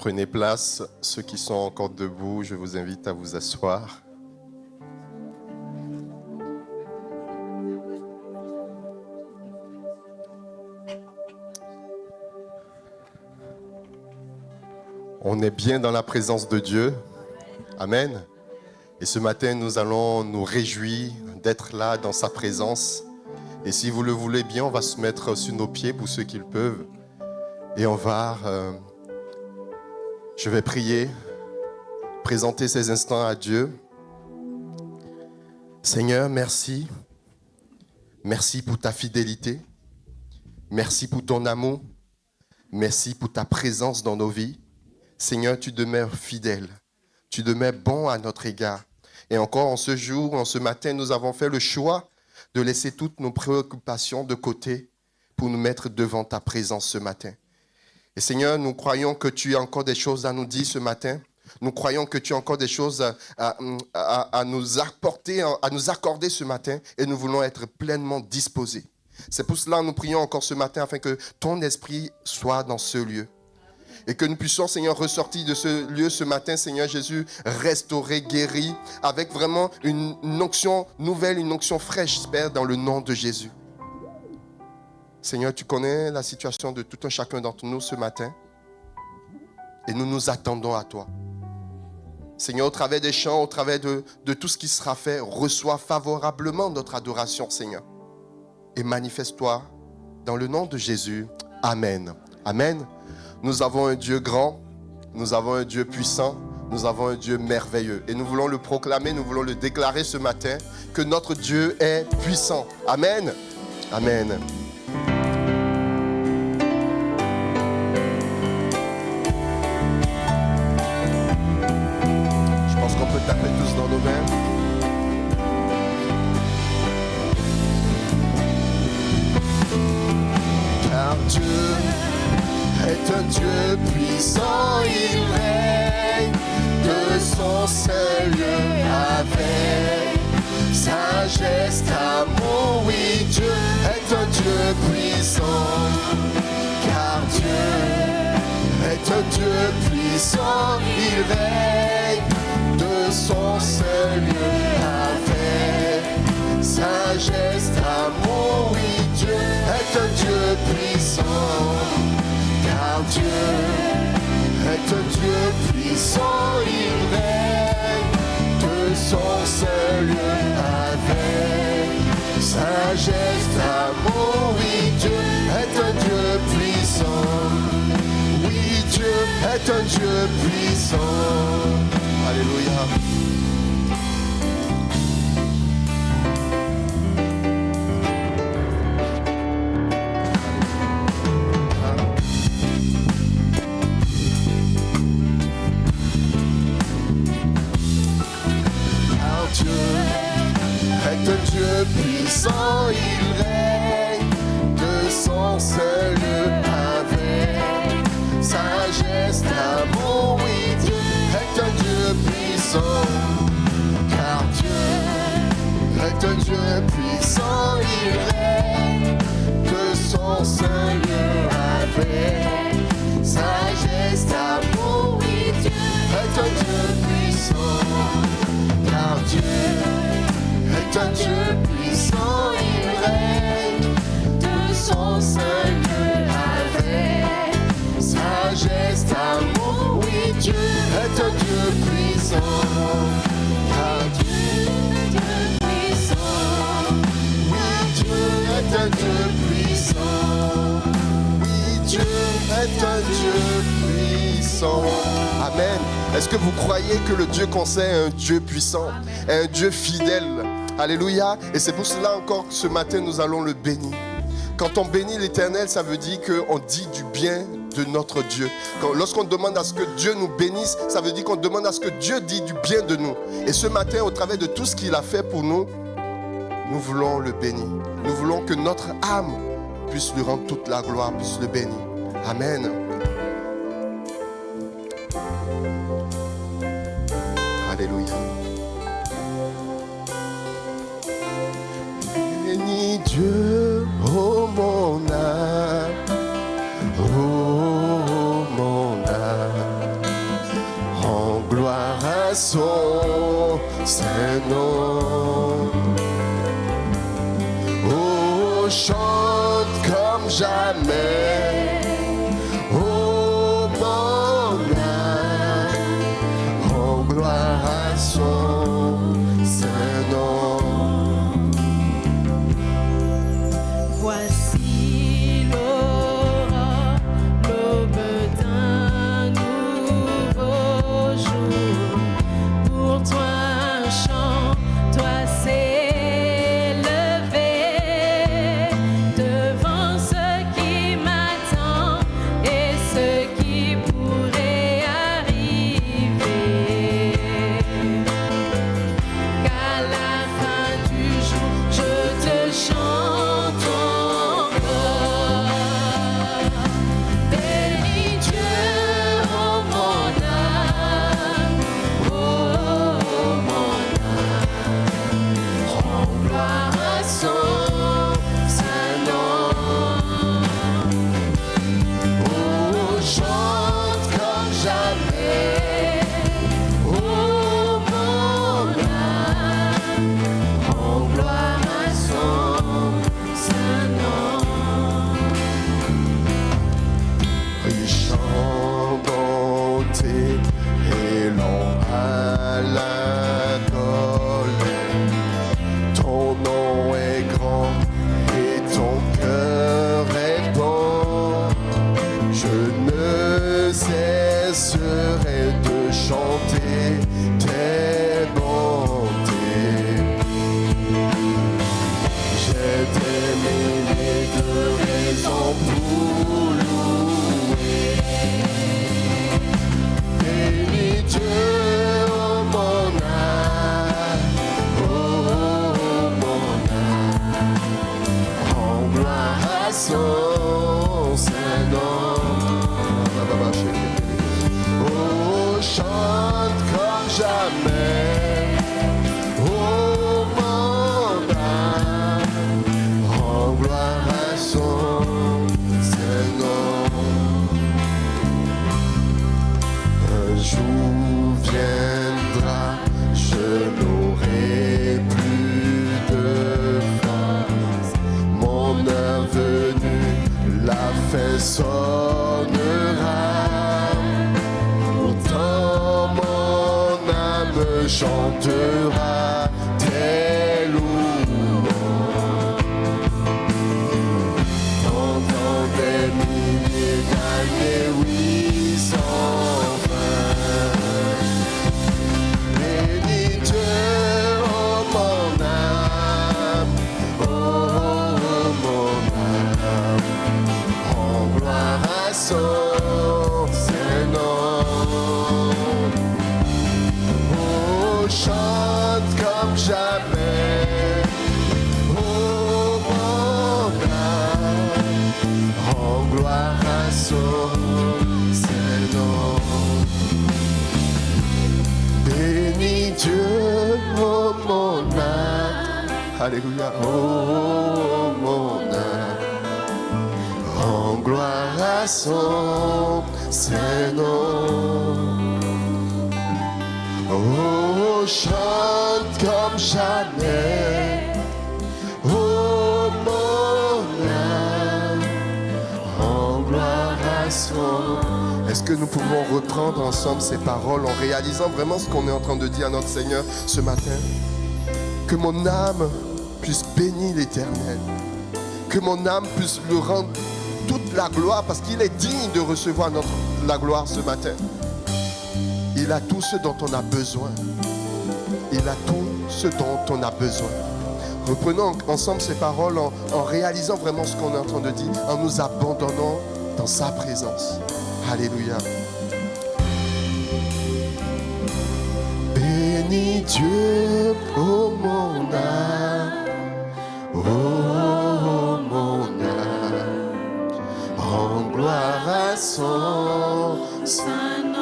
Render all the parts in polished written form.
Prenez place. Ceux qui sont encore debout, je vous invite à vous asseoir. On est bien dans la présence de Dieu. Amen. Et ce matin, nous allons nous réjouir d'être là dans sa présence. Et si vous le voulez bien, on va se mettre sur nos pieds pour ceux qui le peuvent. Et on va... je vais prier, présenter ces instants à Dieu. Seigneur, merci. Merci pour ta fidélité. Merci pour ton amour. Merci pour ta présence dans nos vies. Seigneur, tu demeures fidèle. Tu demeures bon à notre égard. Et encore en ce jour, en ce matin, nous avons fait le choix de laisser toutes nos préoccupations de côté pour nous mettre devant ta présence ce matin. Et Seigneur, nous croyons que tu as encore des choses à nous dire ce matin. Nous croyons que tu as encore des choses à nous apporter, à nous accorder ce matin. Et nous voulons être pleinement disposés. C'est pour cela que nous prions encore ce matin afin que ton esprit soit dans ce lieu. Et que nous puissions, Seigneur, ressortir de ce lieu ce matin, Seigneur Jésus, restauré, guéri, avec vraiment une onction nouvelle, une onction fraîche, j'espère, dans le nom de Jésus. Seigneur, tu connais la situation de tout un chacun d'entre nous ce matin. Et nous nous attendons à toi. Seigneur, au travers des chants, au travers de tout ce qui sera fait, reçois favorablement notre adoration, Seigneur. Et manifeste-toi dans le nom de Jésus. Amen. Amen. Nous avons un Dieu grand, nous avons un Dieu puissant, nous avons un Dieu merveilleux. Et nous voulons le proclamer, nous voulons le déclarer ce matin, que notre Dieu est puissant. Amen. Amen. Je pense qu'on peut taper tous dans nos mains. Car Dieu est un Dieu puissant, il règne de son seul lieu avec sagesse, amour. Oui, Dieu est un Dieu puissant, car Dieu est un Dieu puissant, il règne de son seul lieu avec sagesse, amour. Oui, Dieu est un Dieu puissant. Car Dieu est un Dieu puissant, il règne de son seul lieu avec sagesse, amour. Oui, Dieu est un Dieu puissant. Oui, Dieu est un Dieu puissant. Alléluia. Dieu puissant, il règne de son seul lieu avec sagesse, amour. Oui, Dieu est un Dieu puissant, car Dieu est un Dieu puissant, il règne de son seul lieu avec sagesse, amour. Oui, Dieu est un Dieu puissant, car Dieu est un Dieu puissant, il règne de son seul lieu avec sagesse, amour. Oui, Dieu est un Dieu puissant, car Dieu est un Dieu puissant. Oui, Dieu est un Dieu puissant. Oui, Dieu est un Dieu puissant. Amen. Est-ce que vous croyez que le Dieu qu'on sait est un Dieu puissant, est un Dieu fidèle? Alléluia. Et c'est pour cela encore que ce matin, nous allons le bénir. Quand on bénit l'Éternel, ça veut dire qu'on dit du bien de notre Dieu. Lorsqu'on demande à ce que Dieu nous bénisse, ça veut dire qu'on demande à ce que Dieu dise du bien de nous. Et ce matin, au travers de tout ce qu'il a fait pour nous, nous voulons le bénir. Nous voulons que notre âme puisse lui rendre toute la gloire, puisse le bénir. Amen. Alléluia. Bénis Dieu, oh mon âme, oh mon âme. gloire à son Saint-Nom. Oh, chante comme jamais. Oh, mon âme, oh, gloire à son Saint-Nom. Voici l'aurore, l'aube d'un nouveau jour. Pour toi un chant doit s'élever devant ce qui m'attend et ce qui pourrait arriver. Qu'à la fin du jour, je te chante encore. Bénis Dieu, oh mon âme, oh mon âme, rends gloire à son Saint-Nom. Oh, chante comme jamais. Oh, mon âme, Rends gloire à son Saint-Nom. chant, bonté et long à la colère. Ton nom est grand et ton cœur est bon. Je ne cesserai de chanter tes bontés. J'ai des milliers de raisons pour louer. Bénis Dieu, oh mon âme, oh mon âme, rends gloire à son Saint-Nom. Oh, chante comme jamais, oh mon âme, rends gloire à son Saint-Nom. Un jour viendra, je n'aurai plus de force. Mon heure venue, la fin sonnera. Pourtant mon âme chantera tes louanges. Pendant des milliers d'années, oui, sans fin. Bénis Dieu, oh mon âme, oh mon âme, rends gloire à son Saint-Nom. Oh, chante comme jamais, oh mon âme, rends gloire à son Saint-Nom. Bénis Dieu, oh mon âme, alléluia, oh mon âme, rends gloire à son Saint-Nom. Oh, chante comme jamais, oh mon âme, rends gloire à son. Est-ce que nous pouvons reprendre ensemble ces paroles en réalisant vraiment ce qu'on est en train de dire à notre Seigneur ce matin? Que mon âme puisse bénir l'Éternel, que mon âme puisse lui rendre toute la gloire parce qu'il est digne de recevoir la gloire ce matin. Il a tout ce dont on a besoin. Il a tout ce dont on a besoin. Reprenons ensemble ces paroles en réalisant vraiment ce qu'on est en train de dire, en nous abandonnant dans sa présence. Alléluia. Bénis Dieu, oh mon âme, oh mon âme, rends gloire à son Saint-Nom.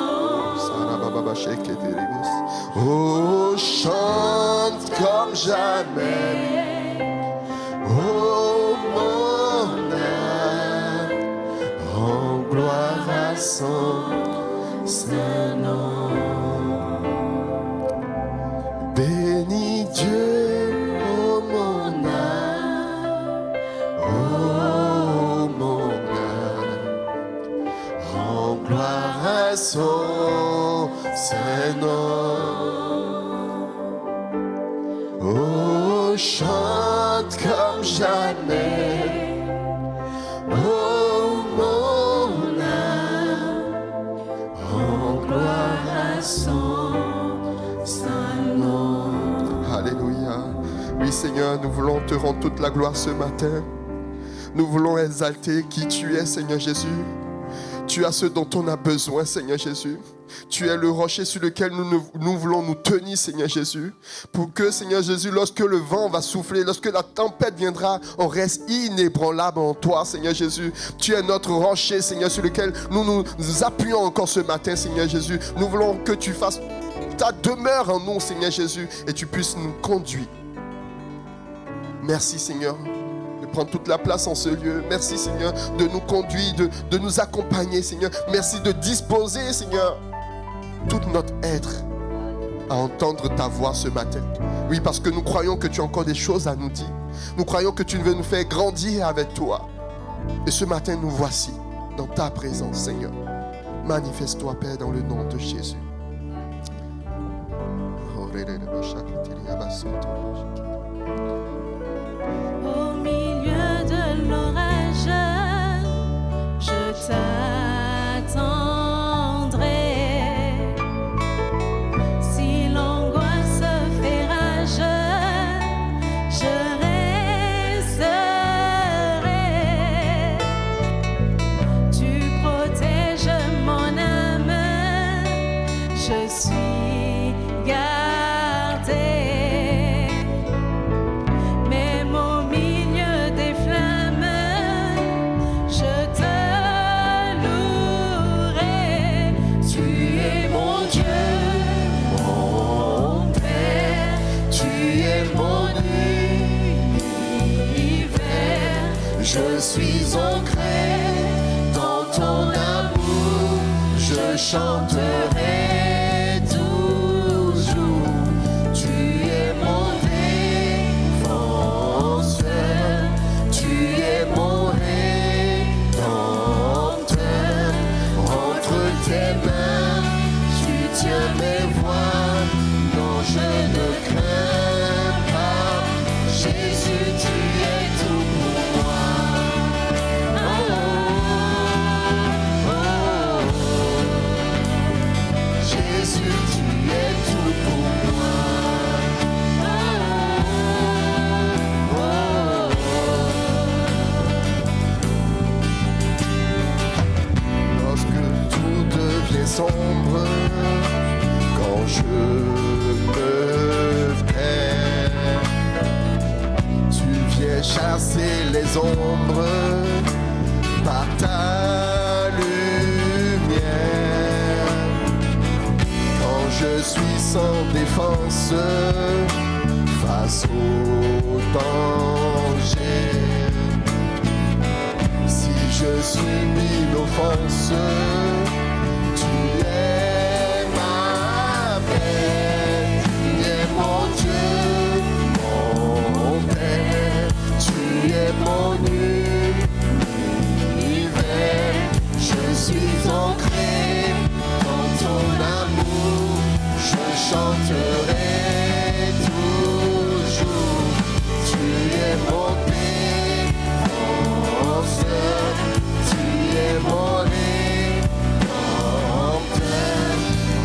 Oh, chante comme jamais, oh mon âme, rends gloire à son Saint-Nom. son Seigneur. Oh, chante comme jamais. Oh, mon âme, en gloire à son saint nom. Alléluia. Oui, Seigneur, nous voulons te rendre toute la gloire ce matin. Nous voulons exalter qui tu es, Seigneur Jésus. Tu as ce dont on a besoin, Seigneur Jésus. Tu es le rocher sur lequel nous voulons nous tenir, Seigneur Jésus. Pour que, Seigneur Jésus, lorsque le vent va souffler, lorsque la tempête viendra, on reste inébranlable en toi, Seigneur Jésus. Tu es notre rocher, Seigneur, sur lequel nous nous appuyons encore ce matin, Seigneur Jésus. Nous voulons que tu fasses ta demeure en nous, Seigneur Jésus, et tu puisses nous conduire. Merci, Seigneur, de prendre toute la place en ce lieu. Merci, Seigneur, de nous conduire, de nous accompagner, Seigneur. Merci de disposer, Seigneur, tout notre être à entendre ta voix ce matin. Oui, parce que nous croyons que tu as encore des choses à nous dire. Nous croyons que tu veux nous faire grandir avec toi. Et ce matin, nous voici dans ta présence, Seigneur. Manifeste-toi, Père, dans le nom de Jésus. Au milieu de l'orage, je t'attendrai. Si l'angoisse fait rage, je resterai. Tu protèges mon âme, je suis gardée. Même au milieu des flammes, je te louerai. Tu es mon Dieu, mon Père, tu es mon univers. Je suis ancré dans ton amour, je chanterai toujours. Tu es mon défenseur, tu es mon rédempteur. Entre tes mains, tu tiens mes voies. Non, je ne crains pas. Jésus, tu es tout pour moi. Oh, oh, oh. Jésus, tu es tout pour moi. Oh, oh, oh. Lorsque tout devient sombre, quand je me perds, tu viens chasser les ombres par ta lumière. Quand je suis sans défense face au danger, si je suis mis d'offense, tu es ma paix. Tu es mon Dieu, mon Père, tu es mon univers. Je suis ancré dans ton amour, je chanterai toujours. Tu es mon défenseur, tu es mon rédempteur.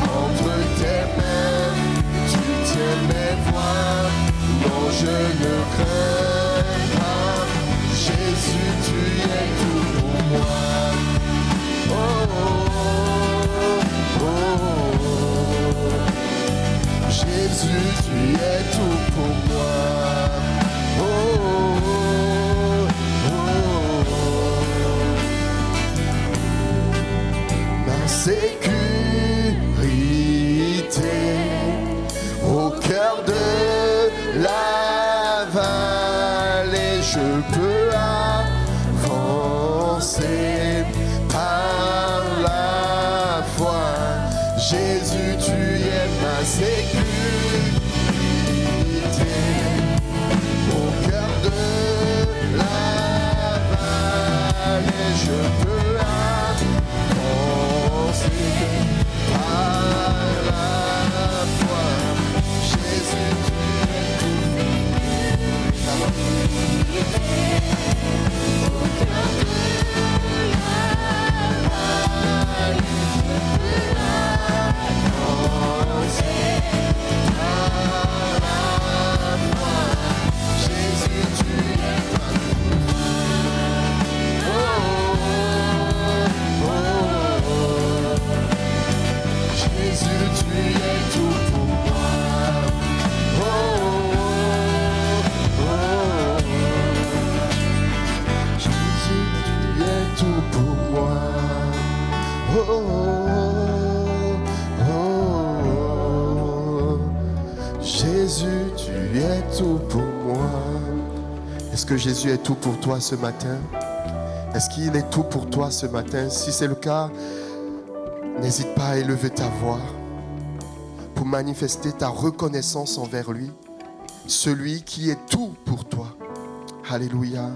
Entre tes mains, tu tiens mes voies. Non, je ne crains pas. Jésus, tu es tout pour moi. Oh, oh, oh, oh. Jésus, tu es tout pour moi. Oh, oh, oh. Ma sécurité au cœur de la vallée, je peux avancer par la foi. Jésus, tu es ma sécurité au cœur de la vallée, je peux avancer Jésus, tu es tout pour moi. Est-ce que Jésus est tout pour toi ce matin? Est-ce qu'il est tout pour toi ce matin? Si c'est le cas, n'hésite pas à élever ta voix pour manifester ta reconnaissance envers lui, celui qui est tout pour toi. Alléluia.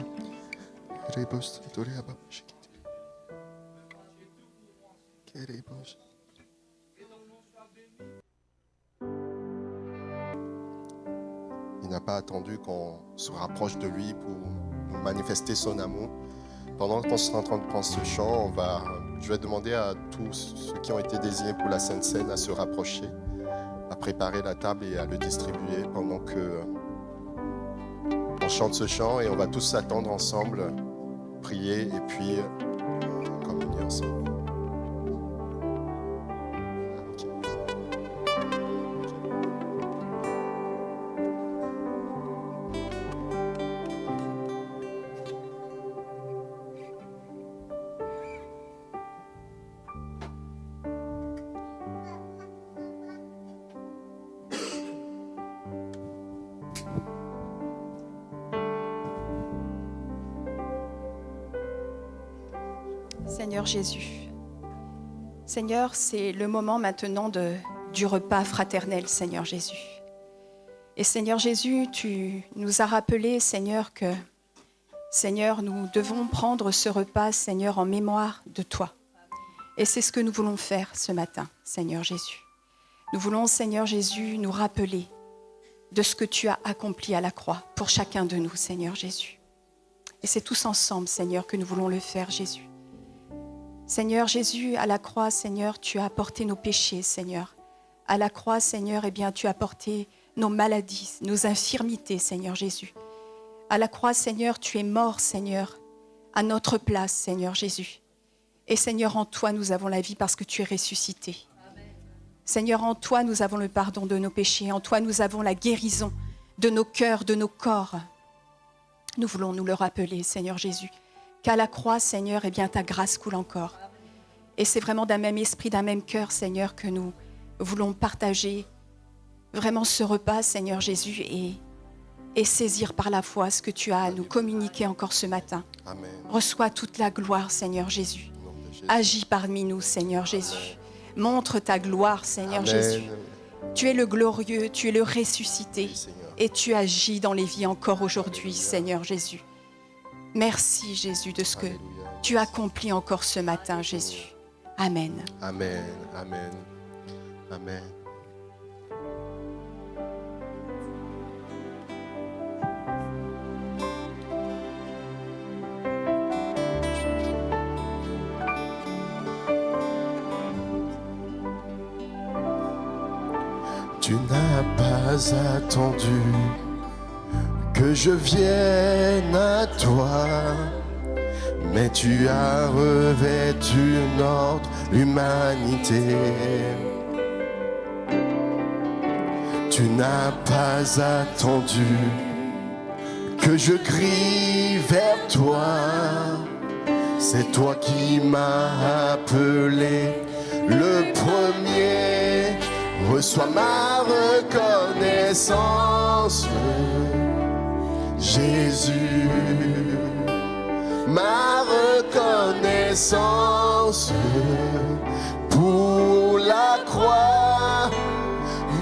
Il n'a pas attendu qu'on se rapproche de lui pour nous manifester son amour. Pendant qu'on sera en train de prendre ce chant, je vais demander à tous ceux qui ont été désignés pour la Sainte Seine à se rapprocher, à préparer la table et à le distribuer pendant que on chante ce chant, et on va tous s'attendre ensemble, prier et puis communier ensemble. Seigneur Jésus, Seigneur, c'est le moment maintenant du repas fraternel, Seigneur Jésus. Et Seigneur Jésus, tu nous as rappelé, Seigneur, que, Seigneur, nous devons prendre ce repas, Seigneur, en mémoire de toi. Et c'est ce que nous voulons faire ce matin, Seigneur Jésus. Nous voulons, Seigneur Jésus, nous rappeler de ce que tu as accompli à la croix pour chacun de nous, Seigneur Jésus. Et c'est tous ensemble, Seigneur, que nous voulons le faire, Jésus. Seigneur Jésus, à la croix, Seigneur, tu as porté nos péchés, Seigneur. À la croix, Seigneur, eh bien, tu as porté nos maladies, nos infirmités, Seigneur Jésus. À la croix, Seigneur, tu es mort, Seigneur, à notre place, Seigneur Jésus. Et Seigneur, en toi, nous avons la vie parce que tu es ressuscité. Amen. Seigneur, en toi, nous avons le pardon de nos péchés. En toi, nous avons la guérison de nos cœurs, de nos corps. Nous voulons nous le rappeler, Seigneur Jésus, qu'à la croix, Seigneur, eh bien, ta grâce coule encore. Et c'est vraiment d'un même esprit, d'un même cœur, Seigneur, que nous voulons partager vraiment ce repas, Seigneur Jésus, et saisir par la foi ce que tu as à nous communiquer encore ce matin. Amen. Reçois toute la gloire, Seigneur Jésus. Agis parmi nous, Seigneur Jésus. Montre ta gloire, Seigneur Amen. Jésus. Tu es le glorieux, tu es le ressuscité, et tu agis dans les vies encore aujourd'hui, Seigneur Jésus. Merci, Jésus, de ce que tu accomplis encore ce matin, Jésus. Amen. Amen. Amen. Amen. Tu n'as pas attendu que je vienne à toi, mais tu as revêtu notre humanité. Tu n'as pas attendu que je crie vers toi. C'est toi qui m'as appelé le premier. Reçois ma reconnaissance, Jésus. Ma reconnaissance pour la croix,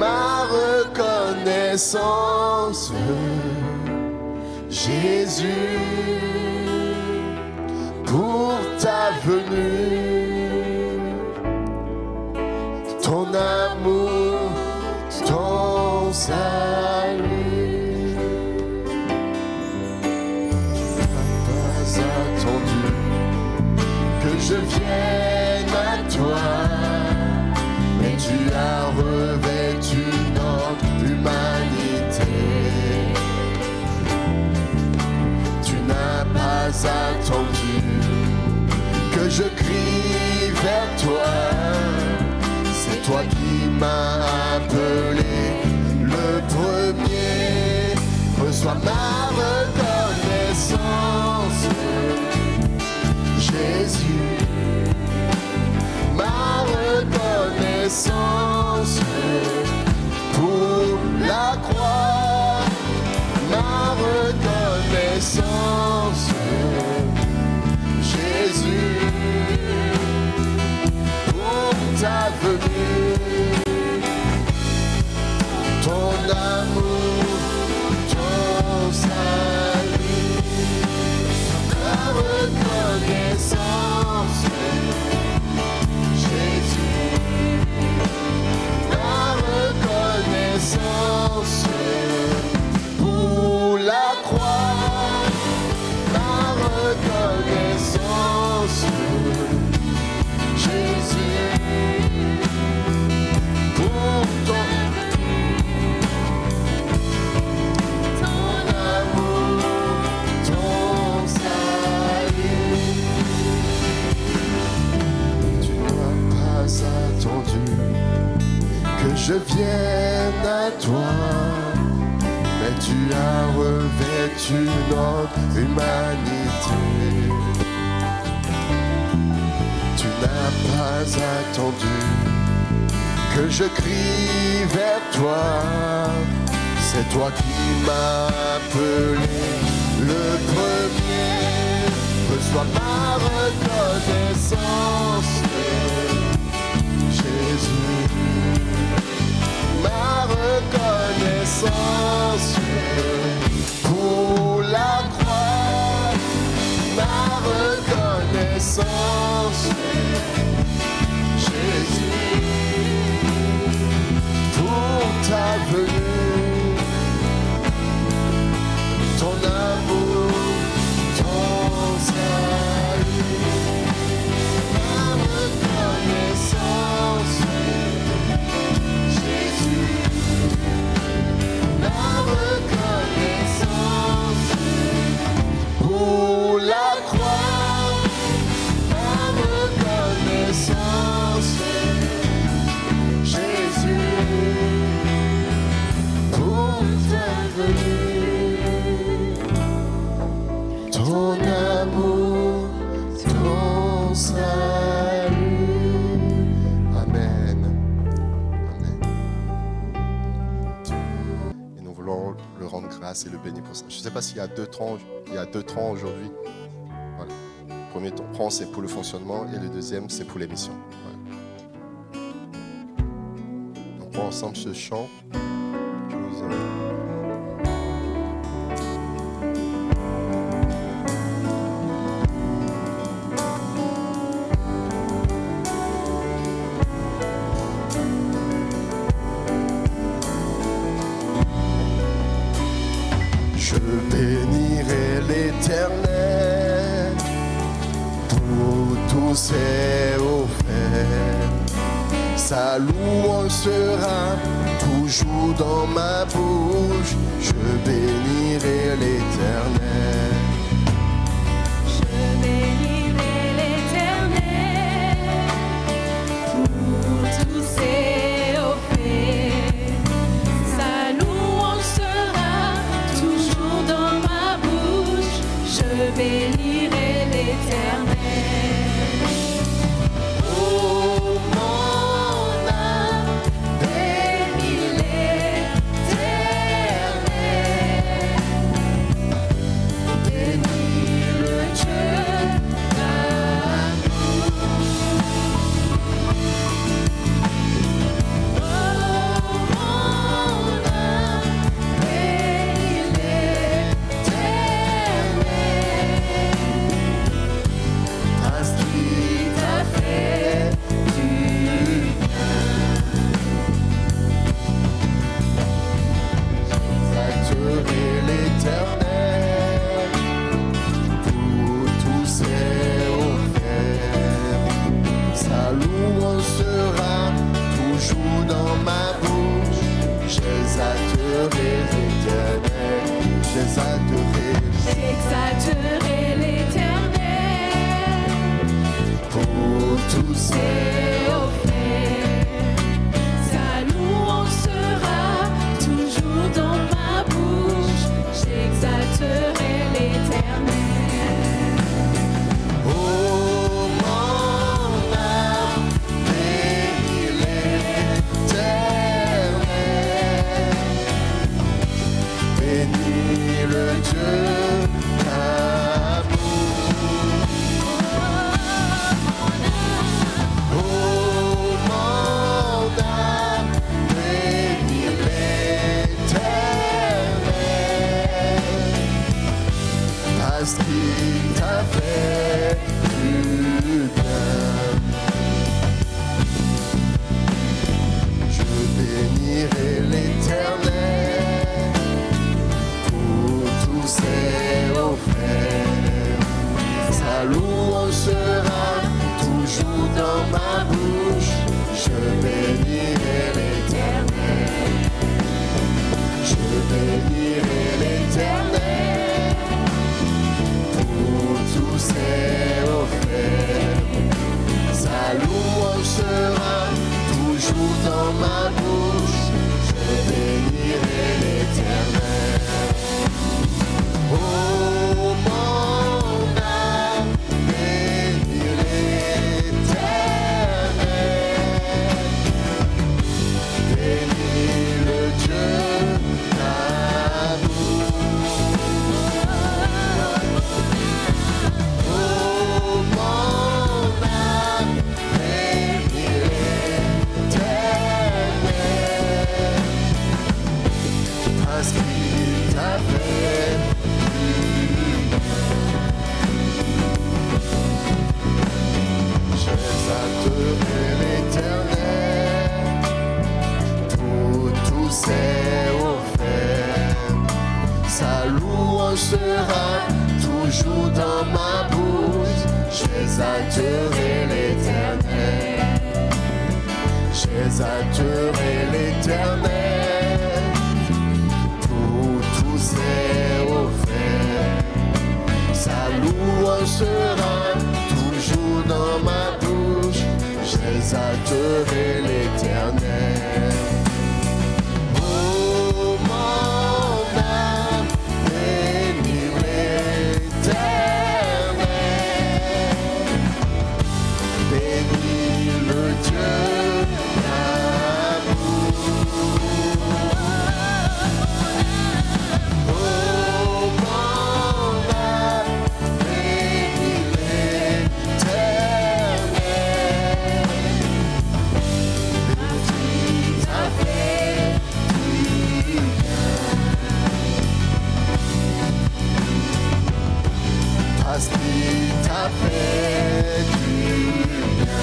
ma reconnaissance, Jésus, pour ta venue. ton amour, ton salut. Tu n'as pas attendu que je vienne à toi, mais tu as revêtu notre humanité. Tu n'as pas attendu que je crie vers toi. C'est toi qui m'as appelé le premier. Reçois ma reconnaissance, Jésus. Ma reconnaissance pour la croix. Ma reconnaissance, Jésus, pour ta venue, ton amour, ton salut, ma reconnaissance, Jésus, ma reconnaissance pour la croix. Reconnaissance, Jésus, pour ton amour, ton salut. Tu n'as pas attendu que je vienne à toi, mais tu as revêtu notre humanité. Tu n'as pas attendu que je crie vers toi. C'est toi qui m'as appelé le premier. Reçois ma reconnaissance, Jésus. Ma reconnaissance pour la croix, ma reconnaissance, Jésus, pour ta venue, ton amour, ton salut, ma reconnaissance, Jésus. Ma reconnaissance pour la croix, ma reconnaissance, Jésus, pour ta venue, ton amour, ton salut. Amen. Amen. Et nous voulons le rendre grâce et le bénir pour ça. Je ne sais pas s'il y a deux temps aujourd'hui. Voilà. Le premier temps, c'est pour le fonctionnement et le deuxième, c'est pour les missions. Voilà. On prend ensemble ce chant. Je vous invite. Je bénirai l'Éternel pour tous ses hauts faits. Sa louange sera toujours dans ma bouche. Je bénirai l'Éternel. Je bénirai l'Éternel pour tous ses hauts faits. Sa louange sera toujours dans ma bouche. Je bénirai l'Éternel. Oh, mon âme, bénis l'Éternel. dans ma bouche. J'exalterai l'Éternel, J'exalterai l'Éternel pour tous et au fait. Sa louange sera toujours dans ma bouche. J'exalterai l'Éternel. Oh mon âme, bénis l'Éternel, bénis le Dieu d'amour. Oh mon âme, bénis l'Éternel, parce qu'il t'a fait du bien. Je bénirai l'Éternel pour tous ses hauts frères. Sa louange sera toujours dans ma bouche. Je bénirai l'Éternel. Je bénirai l'Éternel pour tous ses hauts frères. Sa louange sera toujours dans ma bouche. Je bénirai l'Éternel. Oh mon âme, bénis l'Éternel, bénis le Dieu d'amour. Oh mon âme, bénis l'Éternel, parce qu'il t'a fait du bien. J'exalterai l'Éternel pour tous ses hauts frères. Sa louange sera toujours dans ma bouche. J'exalterai l'Éternel. J'exalterai l'Éternel pour tous ses hauts frères. Sa louange sera toujours dans ma bouche. J'exalterai l'Éternel. Oh mon âme, bénis l'Éternel, bénis le Dieu d'amour. Oh mon âme, bénis l'Éternel, parce qu'il t'a fait du bien. Parce qu'il t'a fait du bien.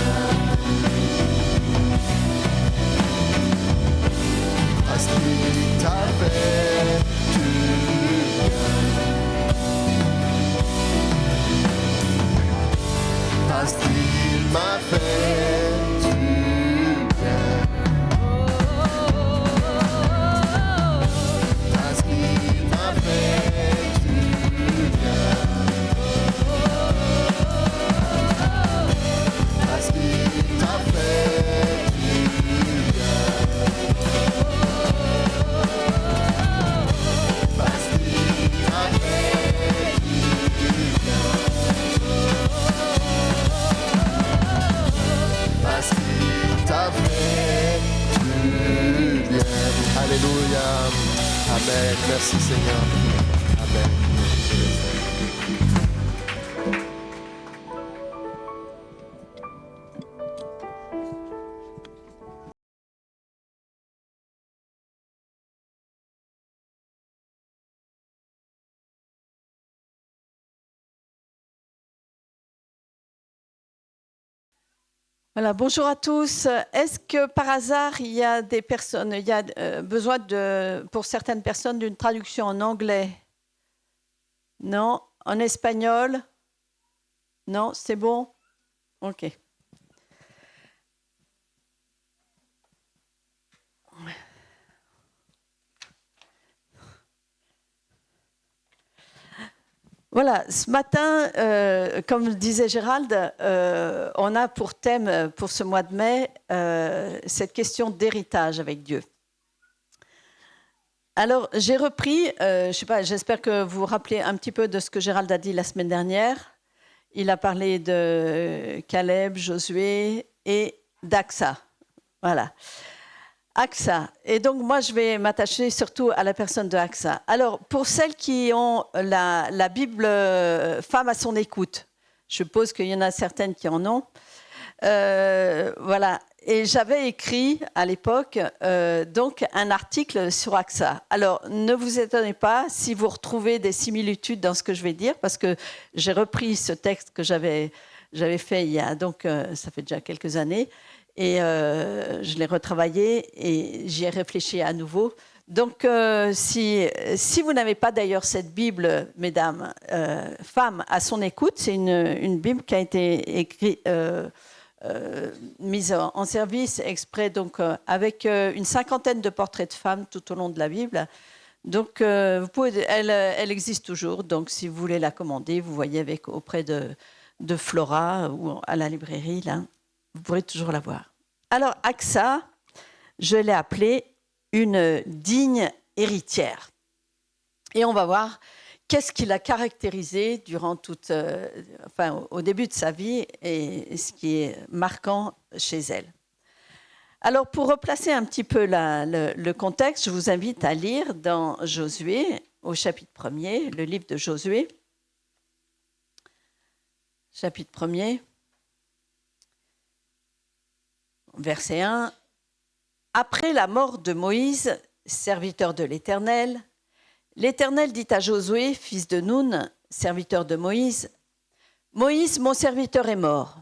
Parce qu'il t'a fait du bien. Parce qu'il m'a fait du bien. Parce qu'il m'a fait du bien. Parce qu'il t'a fait du bien. Parce qu'il t'a fait du bien. Parce qu'il t'a fait du bien. Alléluia. Amen. Merci Seigneur. Amen. Voilà, bonjour à tous. Est-ce que par hasard, il y a des personnes, il y a besoin pour certaines personnes d'une traduction en anglais? Non? En espagnol? Non? C'est bon? Ok. Voilà, ce matin, comme le disait Gérald, on a pour thème pour ce mois de mai cette question d'héritage avec Dieu. Alors, j'ai repris, je sais pas, j'espère que vous vous rappelez un petit peu de ce que Gérald a dit la semaine dernière. Il a parlé de Caleb, Josué et d'Aksa. Voilà. Aksa. Et donc, moi, je vais m'attacher surtout à la personne de Aksa. Alors, pour celles qui ont la Bible Femme à son écoute, je suppose qu'il y en a certaines qui en ont. Voilà. Et j'avais écrit à l'époque donc un article sur Aksa. Alors, ne vous étonnez pas si vous retrouvez des similitudes dans ce que je vais dire, parce que j'ai repris ce texte que j'avais fait il y a, donc ça fait déjà quelques années. Et je l'ai retravaillé et j'y ai réfléchi à nouveau. Donc, si vous n'avez pas d'ailleurs cette Bible, mesdames, Femme à son écoute, c'est une Bible qui a été écrite, mise en service exprès, donc avec une cinquantaine de portraits de femmes tout au long de la Bible. Donc, vous pouvez, elle existe toujours. Donc, si vous voulez la commander, vous voyez auprès de Flora ou à la librairie, là. Vous pourrez toujours la voir. Alors, Aksa, je l'ai appelée une digne héritière. Et on va voir qu'est-ce qui l'a caractérisée durant au début de sa vie et ce qui est marquant chez elle. Alors, pour replacer un petit peu le contexte, je vous invite à lire dans Josué, au chapitre 1er, le livre de Josué, chapitre 1er. Verset 1. Après la mort de Moïse, serviteur de l'Éternel, l'Éternel dit à Josué, fils de Nun, serviteur de Moïse, « Moïse, mon serviteur, est mort.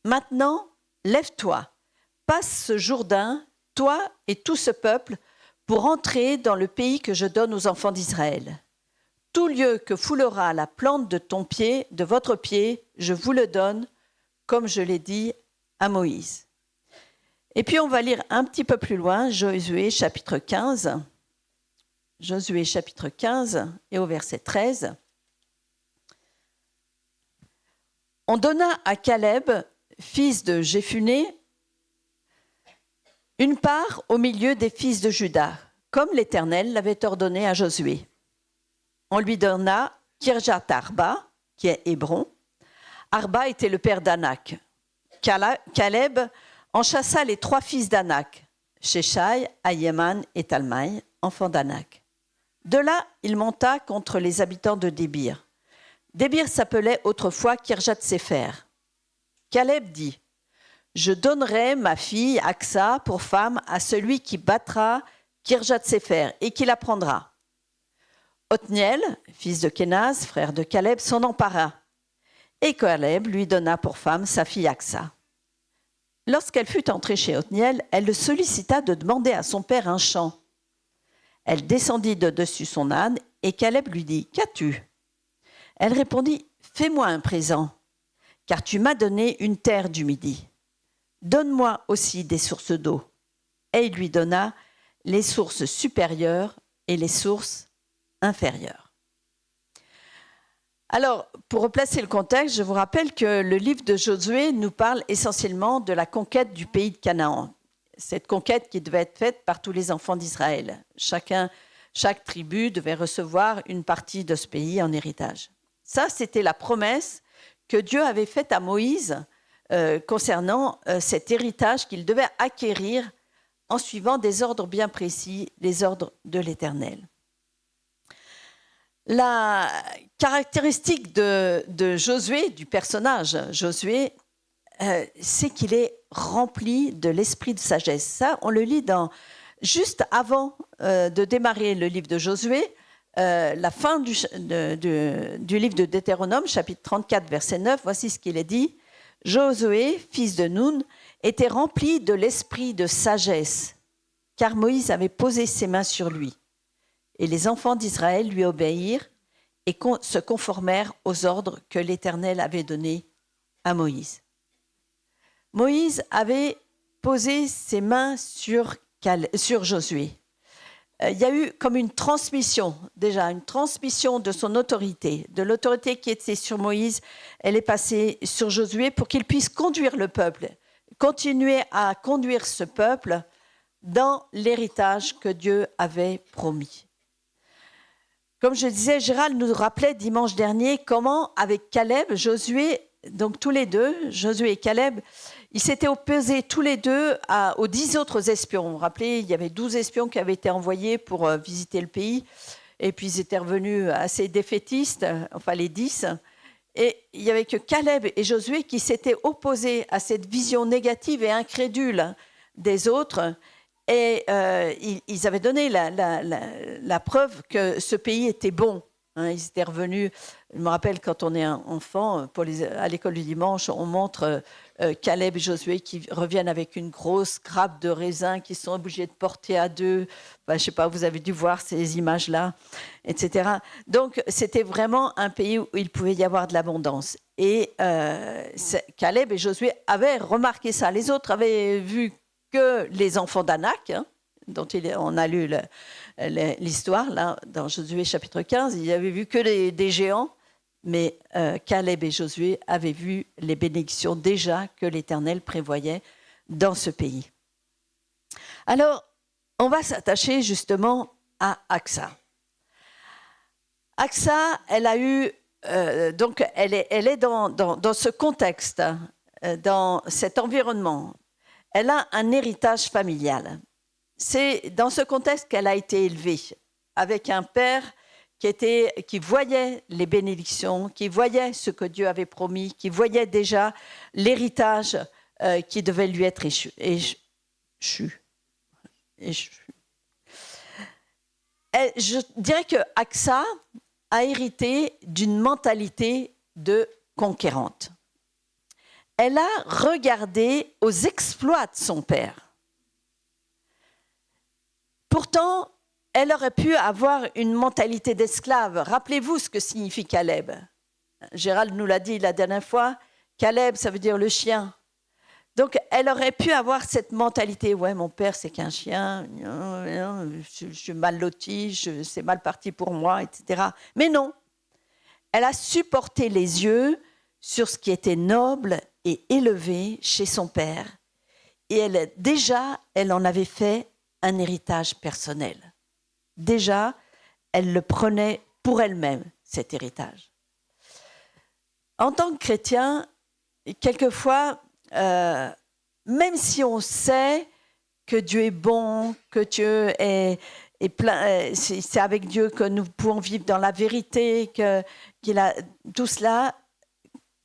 Maintenant, lève-toi, passe ce Jourdain, toi et tout ce peuple, pour entrer dans le pays que je donne aux enfants d'Israël. Tout lieu que foulera la plante de ton pied, de votre pied, je vous le donne, comme je l'ai dit à Moïse. » Et puis on va lire un petit peu plus loin, Josué chapitre 15. Josué chapitre 15 et au verset 13. On donna à Caleb, fils de Jéphuné, une part au milieu des fils de Juda, comme l'Éternel l'avait ordonné à Josué. On lui donna Kirjat Arba, qui est Hébron. Arba était le père d'Anak. Caleb en chassa les 3 fils d'Anak, Sheshai, Ahiman et Talmaï, enfants d'Anak. De là, il monta contre les habitants de Débir. Débir s'appelait autrefois Kirjat-Séfer. Caleb dit, « Je donnerai ma fille Aksa pour femme à celui qui battra Kirjat-Séfer et qui la prendra. » Othniel, fils de Kénaz, frère de Caleb, s'en empara. Et Caleb lui donna pour femme sa fille Aksa. Lorsqu'elle fut entrée chez Othniel, elle le sollicita de demander à son père un champ. Elle descendit de dessus son âne et Caleb lui dit « Qu'as-tu » Elle répondit « Fais-moi un présent, car tu m'as donné une terre du Midi. Donne-moi aussi des sources d'eau. » Et il lui donna les sources supérieures et les sources inférieures. Alors, pour replacer le contexte, je vous rappelle que le livre de Josué nous parle essentiellement de la conquête du pays de Canaan. Cette conquête qui devait être faite par tous les enfants d'Israël. Chaque tribu devait recevoir une partie de ce pays en héritage. Ça, c'était la promesse que Dieu avait faite à Moïse concernant cet héritage qu'il devait acquérir en suivant des ordres bien précis, les ordres de l'Éternel. La caractéristique de Josué, du personnage Josué, c'est qu'il est rempli de l'esprit de sagesse. Ça, on le lit juste avant de démarrer le livre de Josué, la fin du livre de Deutéronome, chapitre 34, verset 9, voici ce qu'il est dit. « Josué, fils de Nun, était rempli de l'esprit de sagesse, car Moïse avait posé ses mains sur lui. Et les enfants d'Israël lui obéirent et se conformèrent aux ordres que l'Éternel avait donnés à Moïse. » Moïse avait posé ses mains sur Josué. il y a eu comme une transmission, déjà, une transmission de son autorité, de l'autorité qui était sur Moïse, elle est passée sur Josué pour qu'il puisse conduire le peuple, continuer à conduire ce peuple dans l'héritage que Dieu avait promis. Comme je disais, Gérald nous rappelait dimanche dernier comment, avec Caleb, Josué, donc tous les deux, Josué et Caleb, ils s'étaient opposés tous les deux aux 10 autres espions. Vous vous rappelez, il y avait 12 espions qui avaient été envoyés pour visiter le pays. Et puis, ils étaient revenus assez défaitistes, enfin les 10. Et il n'y avait que Caleb et Josué qui s'étaient opposés à cette vision négative et incrédule des autres. Et ils avaient donné la preuve que ce pays était bon. Ils étaient revenus. Je me rappelle quand on est un enfant, à l'école du dimanche, on montre Caleb et Josué qui reviennent avec une grosse grappe de raisins qu'ils sont obligés de porter à deux. Je ne sais pas, vous avez dû voir ces images-là, etc. Donc, c'était vraiment un pays où il pouvait y avoir de l'abondance. Et Caleb et Josué avaient remarqué ça. Les autres avaient vu que les enfants d'Anak, dont on a lu l'histoire là, dans Josué chapitre 15, ils avaient vu que des géants, mais Caleb et Josué avaient vu les bénédictions déjà que l'Éternel prévoyait dans ce pays. Alors, on va s'attacher justement à Aksa. Aksa, elle a eu, donc elle est dans ce contexte, dans cet environnement. Elle a un héritage familial. C'est dans ce contexte qu'elle a été élevée, avec un père qui voyait les bénédictions, qui voyait ce que Dieu avait promis, qui voyait déjà l'héritage qui devait lui être échu. Je dirais que Aksa a hérité d'une mentalité de conquérante. Elle a regardé aux exploits de son père. Pourtant, elle aurait pu avoir une mentalité d'esclave. Rappelez-vous ce que signifie Caleb. Gérald nous l'a dit la dernière fois. Caleb, ça veut dire le chien. Donc, elle aurait pu avoir cette mentalité. Ouais, mon père, c'est qu'un chien. Je suis mal lotie, c'est mal parti pour moi, etc. Mais non. Elle a supporté les yeux sur ce qui était noble et élevé chez son père. Et elle en avait fait un héritage personnel. Déjà, elle le prenait pour elle-même, cet héritage. En tant que chrétien, quelquefois, même si on sait que Dieu est bon, que Dieu est plein, c'est avec Dieu que nous pouvons vivre dans la vérité, qu'il a tout cela,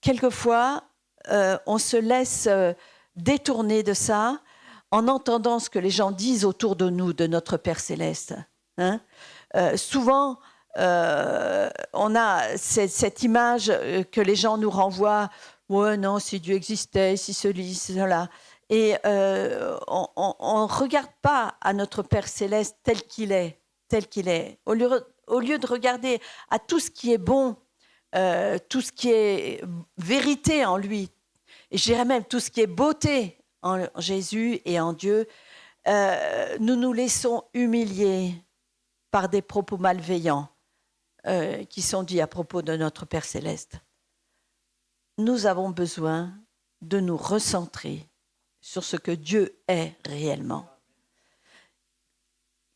quelquefois, on se laisse détourner de ça en entendant ce que les gens disent autour de nous, de notre Père Céleste. Souvent, on a cette image que les gens nous renvoient. Ouais, non, si Dieu existait, si ceci, cela. Et on ne regarde pas à notre Père Céleste tel qu'il est. Au lieu de regarder à tout ce qui est bon, tout ce qui est vérité en lui, et je dirais même tout ce qui est beauté en Jésus et en Dieu, nous nous laissons humilier par des propos malveillants qui sont dits à propos de notre Père Céleste. Nous avons besoin de nous recentrer sur ce que Dieu est réellement.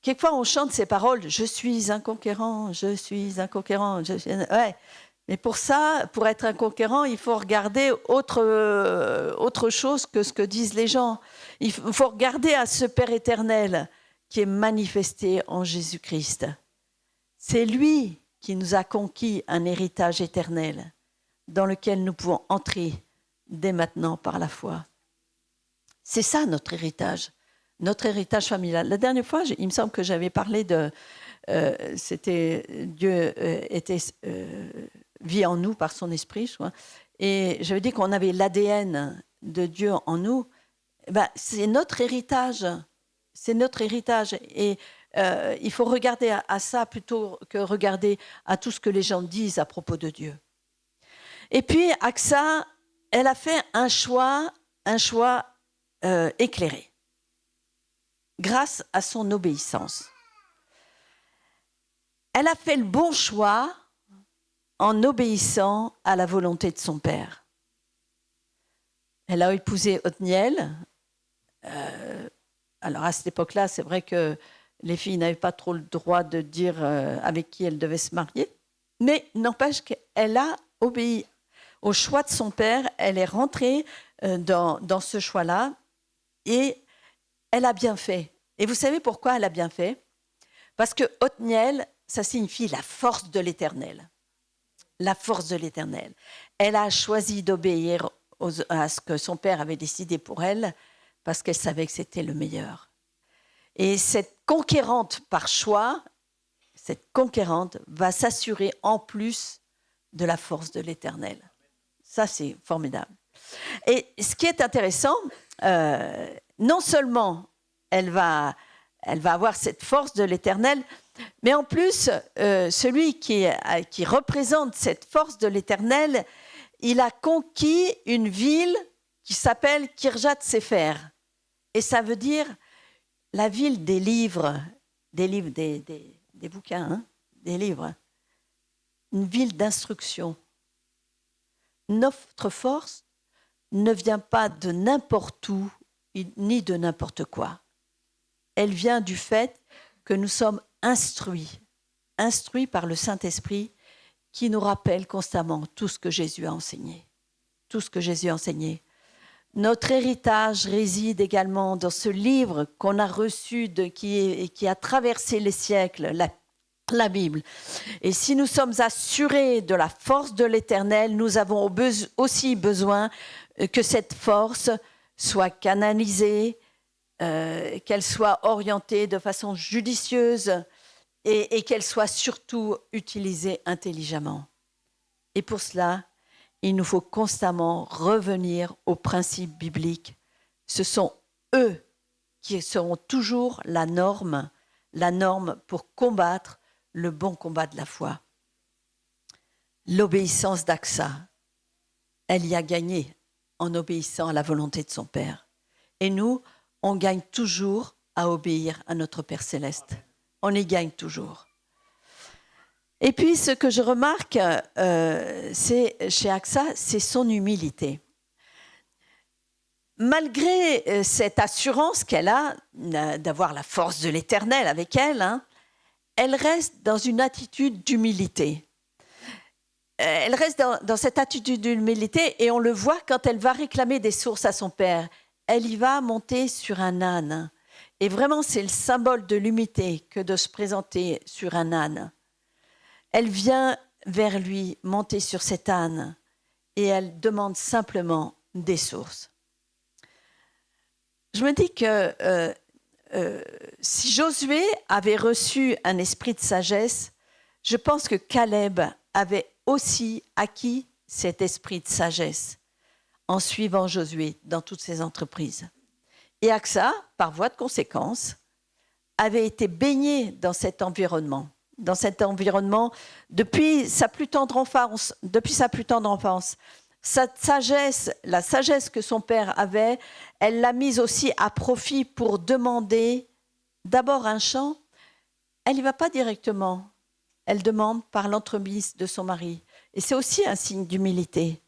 Quelquefois, on chante ces paroles « Je suis un conquérant, je suis un conquérant ». Ouais. Mais pour ça, pour être un conquérant, il faut regarder autre chose que ce que disent les gens. Il faut regarder à ce Père éternel qui est manifesté en Jésus-Christ. C'est lui qui nous a conquis un héritage éternel dans lequel nous pouvons entrer dès maintenant par la foi. C'est ça notre héritage familial. La dernière fois, il me semble que j'avais parlé de... Dieu vit en nous par son esprit, je crois. Et j'avais dit qu'on avait l'ADN de Dieu en nous. C'est notre héritage. C'est notre héritage. Et il faut regarder à ça plutôt que regarder à tout ce que les gens disent à propos de Dieu. Et puis, Aksa, elle a fait un choix éclairé, grâce à son obéissance. elle a fait le bon choix en obéissant à la volonté de son père. Elle a épousé Othniel. Alors à cette époque-là, c'est vrai que les filles n'avaient pas trop le droit de dire avec qui elles devaient se marier. Mais n'empêche qu'elle a obéi au choix de son père. Elle est rentrée dans ce choix-là et elle a bien fait. Et vous savez pourquoi elle a bien fait ? Parce que Othniel, ça signifie la force de l'Éternel. La force de l'Éternel. Elle a choisi d'obéir à ce que son père avait décidé pour elle parce qu'elle savait que c'était le meilleur. Et cette conquérante par choix, cette conquérante va s'assurer en plus de la force de l'Éternel. Ça, c'est formidable. Et ce qui est intéressant, non seulement elle va avoir cette force de l'Éternel, mais en plus, celui qui représente cette force de l'Éternel, il a conquis une ville qui s'appelle Kirjat Sefer. Et ça veut dire la ville des livres, des bouquins, hein, des livres. Une ville d'instruction. Notre force ne vient pas de n'importe où, ni de n'importe quoi. Elle vient du fait que nous sommes instruits par le Saint-Esprit qui nous rappelle constamment tout ce que Jésus a enseigné. Tout ce que Jésus a enseigné. Notre héritage réside également dans ce livre qu'on a reçu, qui a traversé les siècles, la Bible. Et si nous sommes assurés de la force de l'Éternel, nous avons aussi besoin que cette force soit canalisée, qu'elle soit orientée de façon judicieuse et qu'elle soit surtout utilisée intelligemment. Et pour cela, il nous faut constamment revenir aux principes bibliques. Ce sont eux qui seront toujours la norme pour combattre le bon combat de la foi. L'obéissance d'Aksa, elle y a gagné en obéissant à la volonté de son Père. Et nous, on gagne toujours à obéir à notre Père céleste. On y gagne toujours. Et puis, ce que je remarque, c'est chez Aksa, c'est son humilité. Malgré cette assurance qu'elle a d'avoir la force de l'Éternel avec elle, hein, elle reste dans une attitude d'humilité. Elle reste dans cette attitude d'humilité et on le voit quand elle va réclamer des sources à son père. Elle y va monter sur un âne. Et vraiment, c'est le symbole de l'humilité que de se présenter sur un âne. Elle vient vers lui, monter sur cet âne, et elle demande simplement des sources. Je me dis que si Josué avait reçu un esprit de sagesse, je pense que Caleb avait aussi acquis cet esprit de sagesse en suivant Josué dans toutes ses entreprises. Et Aksa, par voie de conséquence, avait été baigné dans cet environnement depuis sa plus tendre enfance. Cette sagesse, la sagesse que son père avait, elle l'a mise aussi à profit pour demander d'abord un champ. Elle n'y va pas directement. Elle demande par l'entremise de son mari. Et c'est aussi un signe d'humilité.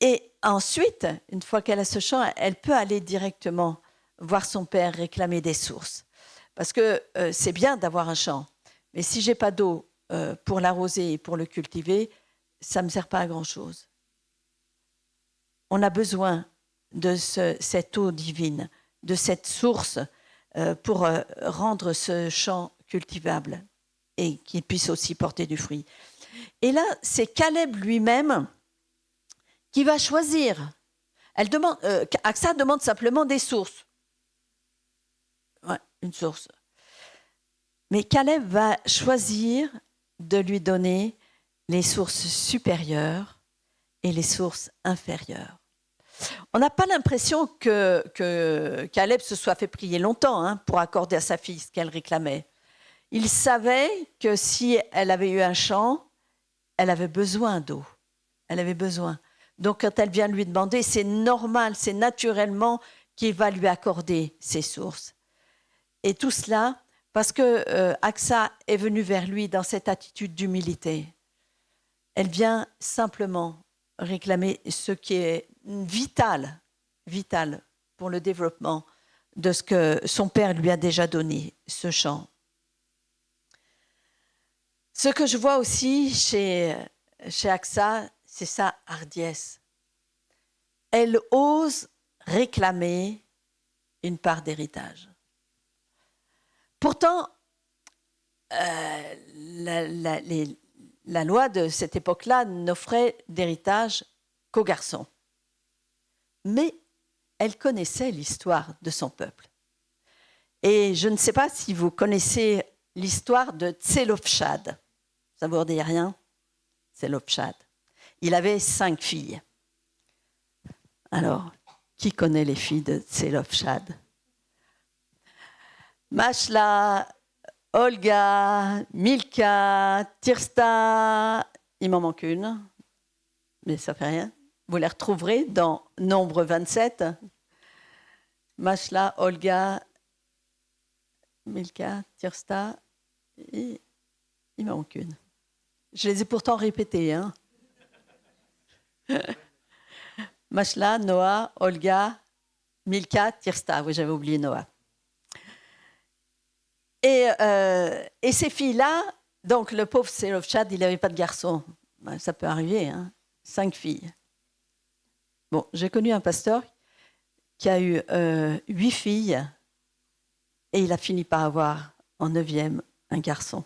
Et ensuite, une fois qu'elle a ce champ, elle peut aller directement voir son père réclamer des sources. Parce que c'est bien d'avoir un champ. Mais si je n'ai pas d'eau pour l'arroser et pour le cultiver, ça ne me sert pas à grand-chose. On a besoin de cette eau divine, de cette source pour rendre ce champ cultivable et qu'il puisse aussi porter du fruit. Et là, c'est Caleb lui-même qui va choisir. Aksa demande simplement des sources. Ouais, une source. Mais Caleb va choisir de lui donner les sources supérieures et les sources inférieures. On n'a pas l'impression que Caleb se soit fait prier longtemps pour accorder à sa fille ce qu'elle réclamait. Il savait que si elle avait eu un champ, elle avait besoin d'eau. Elle avait besoin. Donc quand elle vient lui demander, c'est normal, c'est naturellement qu'il va lui accorder ses sources. Et tout cela Parce que Aksa est venue vers lui dans cette attitude d'humilité. Elle vient simplement réclamer ce qui est vital pour le développement de ce que son père lui a déjà donné, ce champ. Ce que je vois aussi chez Aksa, c'est sa hardiesse. Elle ose réclamer une part d'héritage. Pourtant, la loi de cette époque-là n'offrait d'héritage qu'aux garçons. Mais elle connaissait l'histoire de son peuple. Et je ne sais pas si vous connaissez l'histoire de Tselofchad. Ça vous dit rien? Tselofchad. Il avait 5 filles. Alors, qui connaît les filles de Tselofchad? Mashla, Olga, Milka, Tirsta, il m'en manque une, mais ça fait rien. Vous les retrouverez dans Nombre 27. Mashla, Olga, Milka, Tirsta, et il m'en manque une. Je les ai pourtant répétées. Hein. Mashla, Noah, Olga, Milka, Tirsta. Oui, j'avais oublié Noah. Et ces filles-là, donc le pauvre Tselofchad, il n'avait pas de garçon. Ben, ça peut arriver, hein. 5 filles. Bon, j'ai connu un pasteur qui a eu 8 filles et il a fini par avoir en 9e un garçon.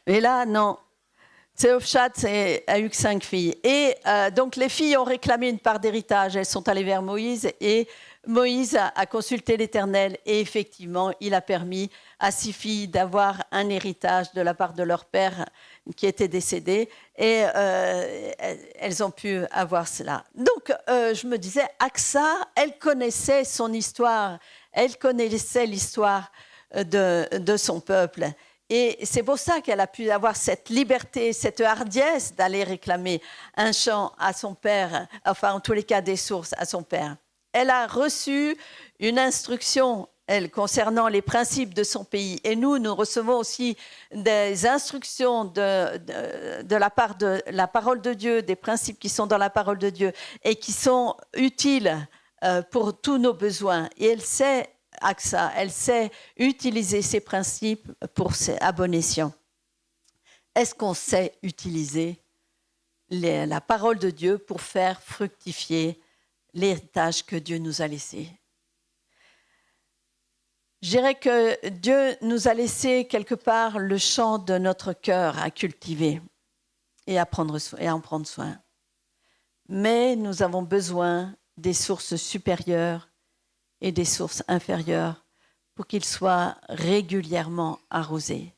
Et là, non. Tselofchad a eu que 5 filles. Et donc les filles ont réclamé une part d'héritage. Elles sont allées vers Moïse et Moïse a consulté l'Éternel et effectivement, il a permis à 6 filles d'avoir un héritage de la part de leur père qui était décédé et elles ont pu avoir cela. Donc, je me disais, Aksa, elle connaissait son histoire, elle connaissait l'histoire de son peuple. Et c'est pour ça qu'elle a pu avoir cette liberté, cette hardiesse d'aller réclamer un champ à son père, enfin en tous les cas des sources à son père. Elle a reçu une instruction, elle, concernant les principes de son pays. Et nous recevons aussi des instructions de la part de la parole de Dieu, des principes qui sont dans la parole de Dieu et qui sont utiles pour tous nos besoins. Et elle sait, Aksa, elle sait utiliser ces principes pour à bon escient. Est-ce qu'on sait utiliser la parole de Dieu pour faire fructifier l'héritage que Dieu nous a laissé? Je dirais que Dieu nous a laissé quelque part le champ de notre cœur à cultiver et à en prendre soin. Mais nous avons besoin des sources supérieures et des sources inférieures pour qu'ils soient régulièrement arrosés.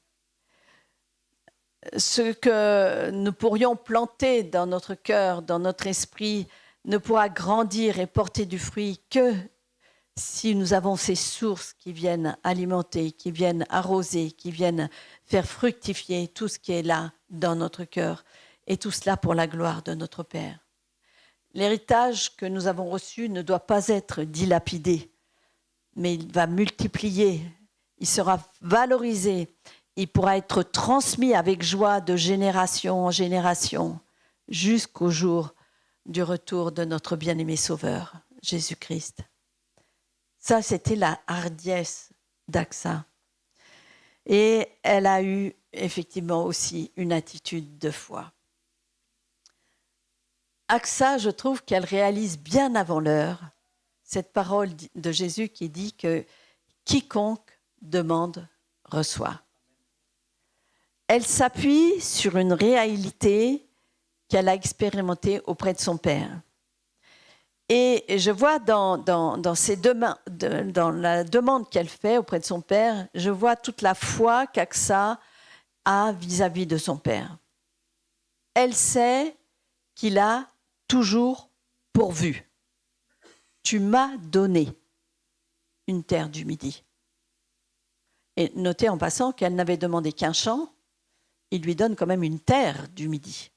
Ce que nous pourrions planter dans notre cœur, dans notre esprit, ne pourra grandir et porter du fruit que si nous avons ces sources qui viennent alimenter, qui viennent arroser, qui viennent faire fructifier tout ce qui est là dans notre cœur, et tout cela pour la gloire de notre Père. L'héritage que nous avons reçu ne doit pas être dilapidé, mais il va multiplier, il sera valorisé, il pourra être transmis avec joie de génération en génération jusqu'au jour du retour de notre bien-aimé Sauveur, Jésus-Christ. Ça, c'était la hardiesse d'Aksa. Et elle a eu effectivement aussi une attitude de foi. Aksa, je trouve qu'elle réalise bien avant l'heure cette parole de Jésus qui dit que quiconque demande reçoit. Elle s'appuie sur une réalité qu'elle a expérimentée auprès de son père. Et je vois dans la demande qu'elle fait auprès de son père, je vois toute la foi qu'Aksa a vis-à-vis de son père. Elle sait qu'il a toujours pourvu. Tu m'as donné une terre du Midi. Et notez en passant qu'elle n'avait demandé qu'un champ, il lui donne quand même une terre du Midi.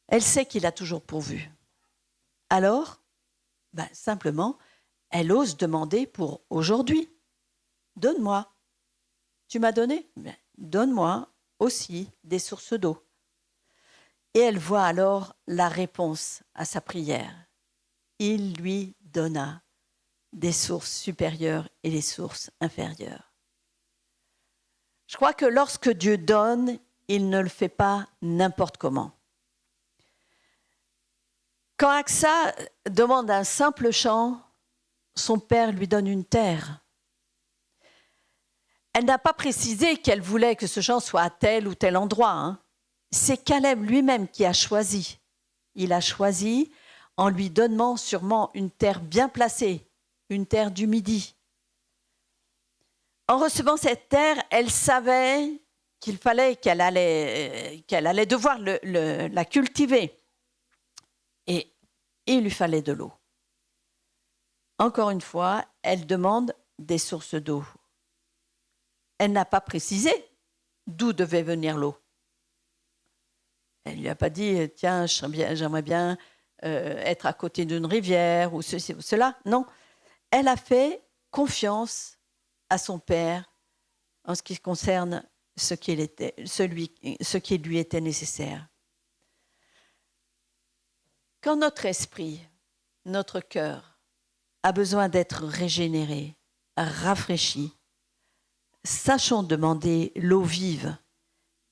Elle sait qu'il a toujours pourvu. Alors, simplement, elle ose demander pour aujourd'hui. donne-moi. Tu m'as donné? Bien, donne-moi aussi des sources d'eau. Et elle voit alors la réponse à sa prière. Il lui donna des sources supérieures et des sources inférieures. Je crois que lorsque Dieu donne, il ne le fait pas n'importe comment. Quand Aksa demande un simple champ, son père lui donne une terre. Elle n'a pas précisé qu'elle voulait que ce champ soit à tel ou tel endroit. C'est Caleb lui-même qui a choisi. Il a choisi en lui donnant sûrement une terre bien placée, une terre du Midi. En recevant cette terre, elle savait qu'il fallait qu'elle allait devoir la cultiver. Et il lui fallait de l'eau. Encore une fois, elle demande des sources d'eau. Elle n'a pas précisé d'où devait venir l'eau. Elle ne lui a pas dit « Tiens, j'aimerais bien être à côté d'une rivière » ou ceci ou cela. Non, elle a fait confiance à son père en ce qui concerne ce qui lui était nécessaire. Quand notre esprit, notre cœur a besoin d'être régénéré, rafraîchi, sachons demander l'eau vive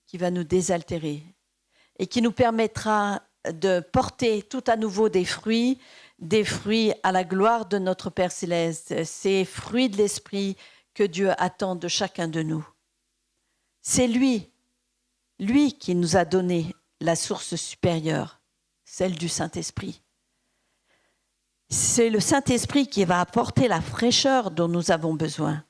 qui va nous désaltérer et qui nous permettra de porter tout à nouveau des fruits à la gloire de notre Père Céleste, ces fruits de l'Esprit que Dieu attend de chacun de nous. C'est lui qui nous a donné la source supérieure, celle du Saint-Esprit. C'est le Saint-Esprit qui va apporter la fraîcheur dont nous avons besoin.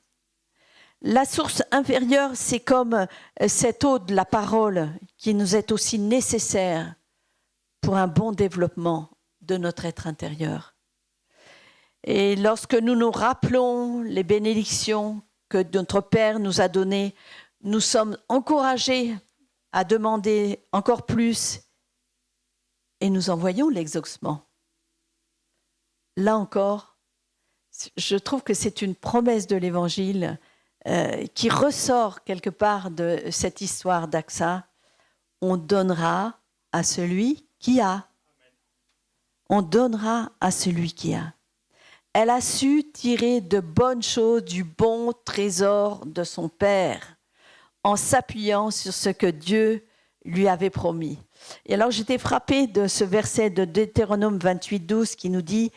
La source inférieure, c'est comme cette eau de la parole qui nous est aussi nécessaire pour un bon développement de notre être intérieur. Et lorsque nous nous rappelons les bénédictions que notre Père nous a données, nous sommes encouragés à demander encore plus et nous en voyons l'exaucement. Là encore, je trouve que c'est une promesse de l'Évangile qui ressort quelque part de cette histoire d'Aksa. On donnera à celui qui a. On donnera à celui qui a. Elle a su tirer de bonnes choses du bon trésor de son père en s'appuyant sur ce que Dieu lui avait promis. Et alors j'étais frappée de ce verset de Deutéronome 28, 12 qui nous dit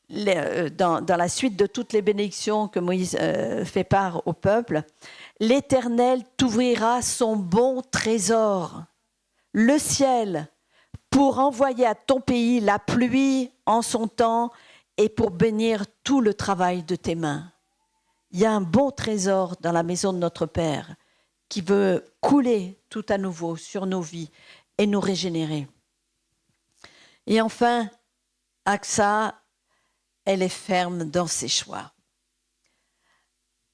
dans la suite de toutes les bénédictions que Moïse fait part au peuple, « L'Éternel t'ouvrira son bon trésor, le ciel, pour envoyer à ton pays la pluie en son temps et pour bénir tout le travail de tes mains. » Il y a un bon trésor dans la maison de notre Père qui veut couler tout à nouveau sur nos vies et nous régénérer. Et enfin, Aksa, elle est ferme dans ses choix.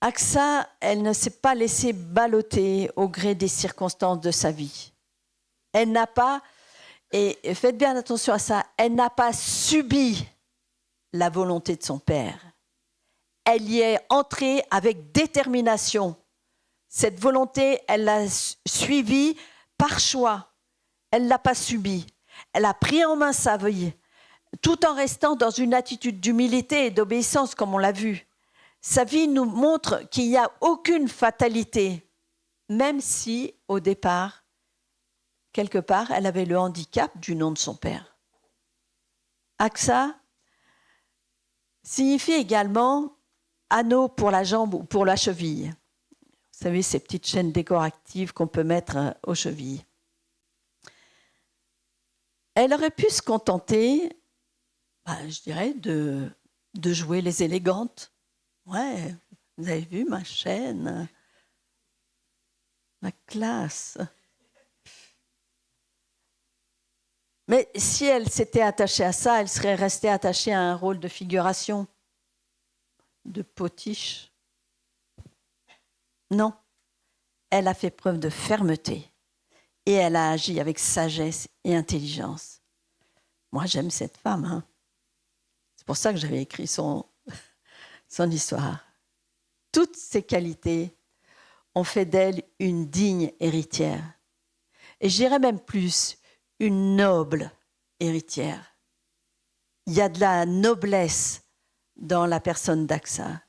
Aksa, elle ne s'est pas laissée balloter au gré des circonstances de sa vie. Elle n'a pas, et faites bien attention à ça, elle n'a pas subi la volonté de son père. Elle y est entrée avec détermination. Cette volonté, elle l'a suivie par choix. Elle ne l'a pas subie. Elle a pris en main sa vie, tout en restant dans une attitude d'humilité et d'obéissance, comme on l'a vu. Sa vie nous montre qu'il n'y a aucune fatalité, même si, au départ, quelque part, elle avait le handicap du nom de son père. Aksa signifie également anneau pour la jambe ou pour la cheville. Vous savez, ces petites chaînes décoratives qu'on peut mettre aux chevilles. Elle aurait pu se contenter, je dirais, de jouer les élégantes. Ouais, vous avez vu ma chaîne, ma classe. Mais si elle s'était attachée à ça, elle serait restée attachée à un rôle de figuration, de potiche. Non, elle a fait preuve de fermeté et elle a agi avec sagesse et intelligence. Moi, j'aime cette femme. C'est pour ça que j'avais écrit son histoire. toutes ces qualités ont fait d'elle une digne héritière. Et je dirais même plus, une noble héritière. Il y a de la noblesse dans la personne d'Aksa.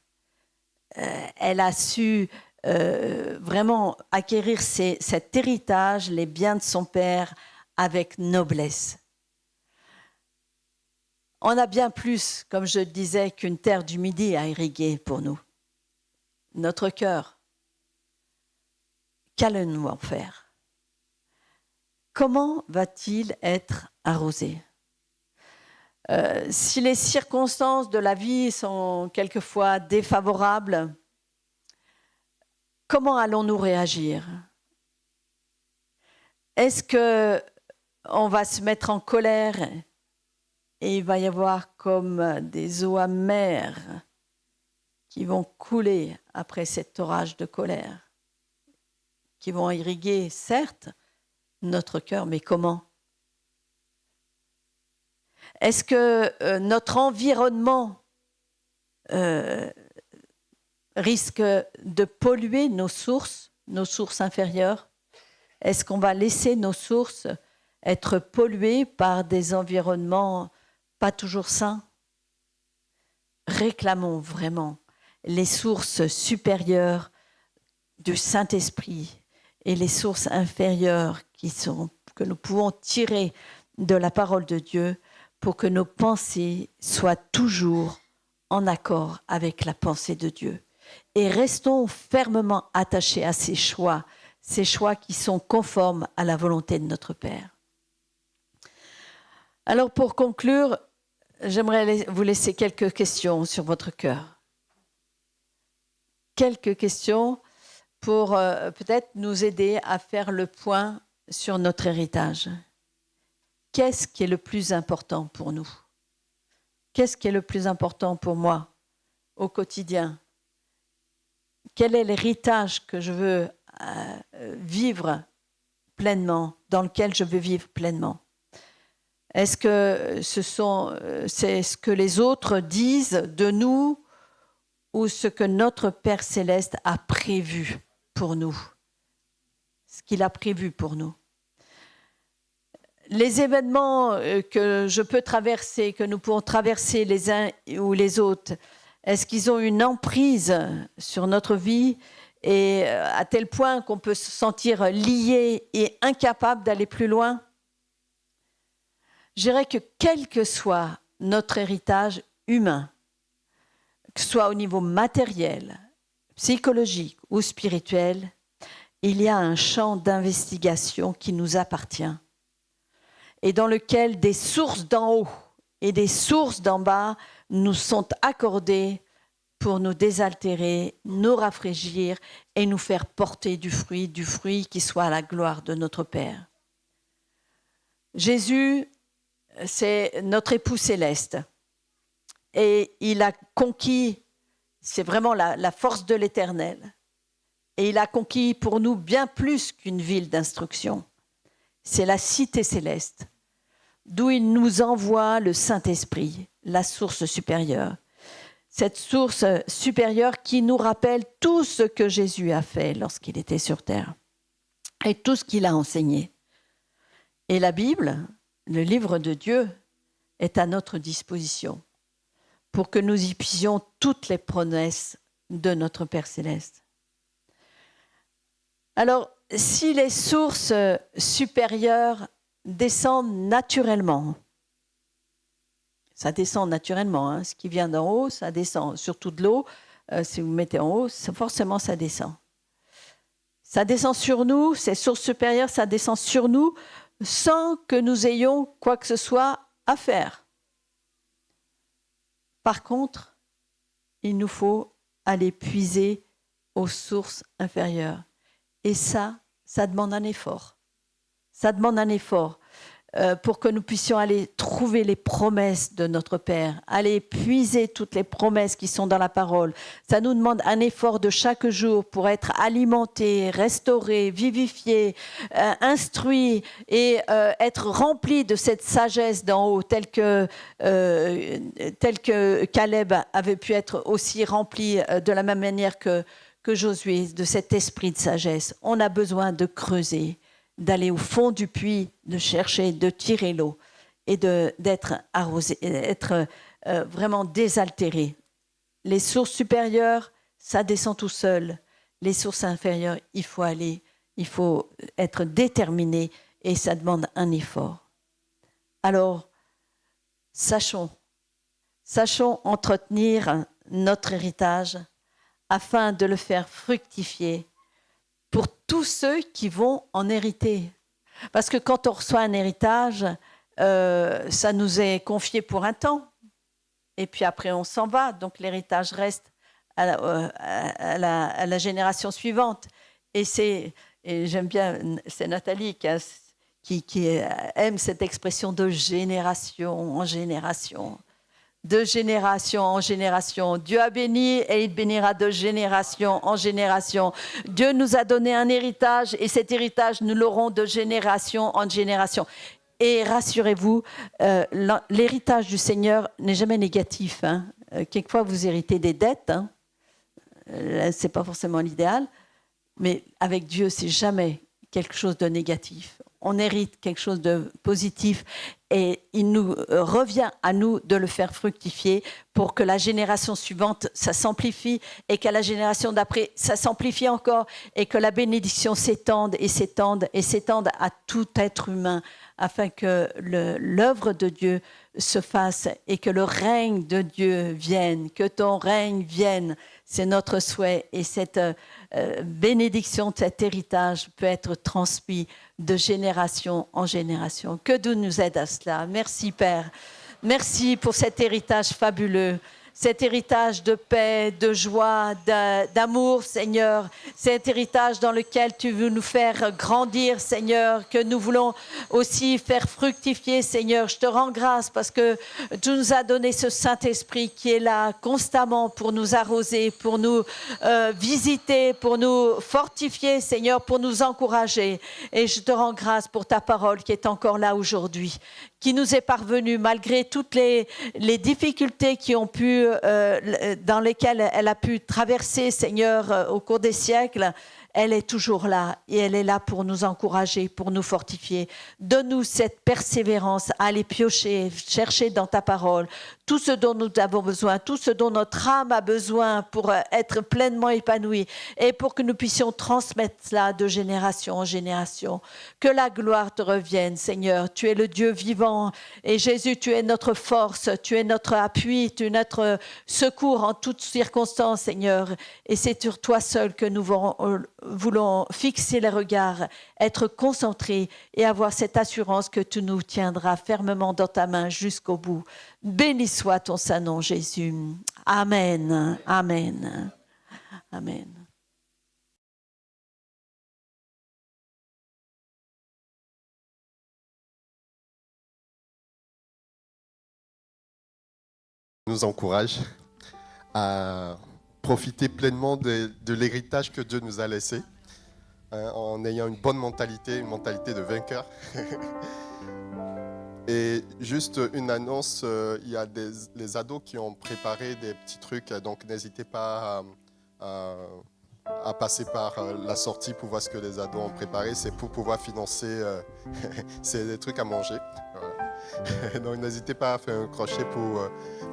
Elle a su vraiment acquérir cet héritage, les biens de son père, avec noblesse. On a bien plus, comme je le disais, qu'une terre du Midi à irriguer pour nous. Notre cœur, qu'allons-nous en faire? Comment va-t-il être arrosé? Si les circonstances de la vie sont quelquefois défavorables, comment allons-nous réagir? Est-ce qu'on va se mettre en colère et il va y avoir comme des eaux amères qui vont couler après cet orage de colère, qui vont irriguer, certes, notre cœur, mais comment? Est-ce que notre environnement risque de polluer nos sources inférieures? Est-ce qu'on va laisser nos sources être polluées par des environnements pas toujours sains? Réclamons vraiment les sources supérieures du Saint-Esprit et les sources inférieures que nous pouvons tirer de la parole de Dieu pour que nos pensées soient toujours en accord avec la pensée de Dieu. Et restons fermement attachés à ces choix qui sont conformes à la volonté de notre Père. Alors pour conclure, j'aimerais vous laisser quelques questions sur votre cœur. Quelques questions pour peut-être nous aider à faire le point sur notre héritage. Qu'est-ce qui est le plus important pour nous? Qu'est-ce qui est le plus important pour moi au quotidien? Quel est l'héritage que je veux vivre pleinement, dans lequel je veux vivre pleinement? Est-ce que c'est ce que les autres disent de nous ou ce que notre Père Céleste a prévu pour nous? Ce qu'il a prévu pour nous. Les événements que je peux traverser, que nous pouvons traverser les uns ou les autres, est-ce qu'ils ont une emprise sur notre vie et à tel point qu'on peut se sentir lié et incapable d'aller plus loin? Je dirais que quel que soit notre héritage humain, que ce soit au niveau matériel, psychologique ou spirituel, il y a un champ d'investigation qui nous appartient et dans lequel des sources d'en haut et des sources d'en bas nous sont accordées pour nous désaltérer, nous rafraîchir et nous faire porter du fruit qui soit à la gloire de notre Père. Jésus, c'est notre époux céleste et il a conquis, c'est vraiment la force de l'Éternel, et il a conquis pour nous bien plus qu'une ville d'instruction. C'est la cité céleste, d'où il nous envoie le Saint-Esprit, la source supérieure. Cette source supérieure qui nous rappelle tout ce que Jésus a fait lorsqu'il était sur terre et tout ce qu'il a enseigné. Et la Bible, le livre de Dieu, est à notre disposition pour que nous y puissions toutes les promesses de notre Père Céleste. Alors, si les sources supérieures descendent naturellement, ça descend naturellement, hein. Ce qui vient d'en haut, ça descend, surtout de l'eau, si vous mettez en haut, forcément ça descend. Ça descend sur nous, ces sources supérieures, ça descend sur nous sans que nous ayons quoi que ce soit à faire. Par contre, il nous faut aller puiser aux sources inférieures. Et ça demande un effort. Ça demande un effort. pour que nous puissions aller trouver les promesses de notre Père, aller puiser toutes les promesses qui sont dans la parole. Ça nous demande un effort de chaque jour pour être alimenté, restauré, vivifié, instruit et être rempli de cette sagesse d'en haut, telle que Caleb avait pu être aussi rempli de la même manière que Josué, de cet esprit de sagesse. On a besoin de creuser, d'aller au fond du puits, de chercher, de tirer l'eau et d'être arrosé, d'être vraiment désaltéré. Les sources supérieures, ça descend tout seul. Les sources inférieures, il faut être déterminé et ça demande un effort. Alors, sachons entretenir notre héritage afin de le faire fructifier pour tous ceux qui vont en hériter. Parce que quand on reçoit un héritage, ça nous est confié pour un temps. Et puis après, on s'en va. Donc l'héritage reste à la génération suivante. Et j'aime bien, c'est Nathalie qui aime cette expression de génération en génération. De génération en génération. Dieu a béni et il bénira de génération en génération. Dieu nous a donné un héritage et cet héritage, nous l'aurons de génération en génération. Et rassurez-vous, l'héritage du Seigneur n'est jamais négatif. Hein. Quelquefois, vous héritez des dettes. Hein. Ce n'est pas forcément l'idéal. Mais avec Dieu, c'est jamais quelque chose de négatif. On hérite quelque chose de positif et il nous revient à nous de le faire fructifier pour que la génération suivante, ça s'amplifie et qu'à la génération d'après, ça s'amplifie encore et que la bénédiction s'étende et s'étende et s'étende à tout être humain afin que l'œuvre de Dieu se fasse et que le règne de Dieu vienne, que ton règne vienne. C'est notre souhait et cette bénédiction, cet héritage peut être transmis de génération en génération. Que Dieu nous aide à cela. Merci Père. Merci pour cet héritage fabuleux. Cet héritage de paix, de joie, d'amour, Seigneur. Cet héritage dans lequel tu veux nous faire grandir, Seigneur, que nous voulons aussi faire fructifier, Seigneur. Je te rends grâce parce que tu nous as donné ce Saint-Esprit qui est là constamment pour nous arroser, pour nous visiter, pour nous fortifier, Seigneur, pour nous encourager. Et je te rends grâce pour ta parole qui est encore là aujourd'hui, qui nous est parvenue malgré toutes les difficultés qui ont pu dans lesquelles elle a pu traverser, Seigneur, au cours des siècles. Elle est toujours là et elle est là pour nous encourager, pour nous fortifier. Donne-nous cette persévérance à aller piocher, chercher dans ta parole tout ce dont nous avons besoin, tout ce dont notre âme a besoin pour être pleinement épanouie et pour que nous puissions transmettre cela de génération en génération. Que la gloire te revienne, Seigneur. Tu es le Dieu vivant et Jésus, tu es notre force, tu es notre appui, tu es notre secours en toutes circonstances, Seigneur. Et c'est sur toi seul que nous voulons fixer les regards, être concentrés et avoir cette assurance que tu nous tiendras fermement dans ta main jusqu'au bout. Béni soit ton saint nom, Jésus. Amen. Amen. Amen. Nous encourage à profiter pleinement de l'héritage que Dieu nous a laissé, en ayant une bonne mentalité, une mentalité de vainqueur. Et juste une annonce, il y a les ados qui ont préparé des petits trucs, donc n'hésitez pas à passer par la sortie pour voir ce que les ados ont préparé. C'est pour pouvoir financer c'est des trucs à manger. Voilà. Donc n'hésitez pas à faire un crochet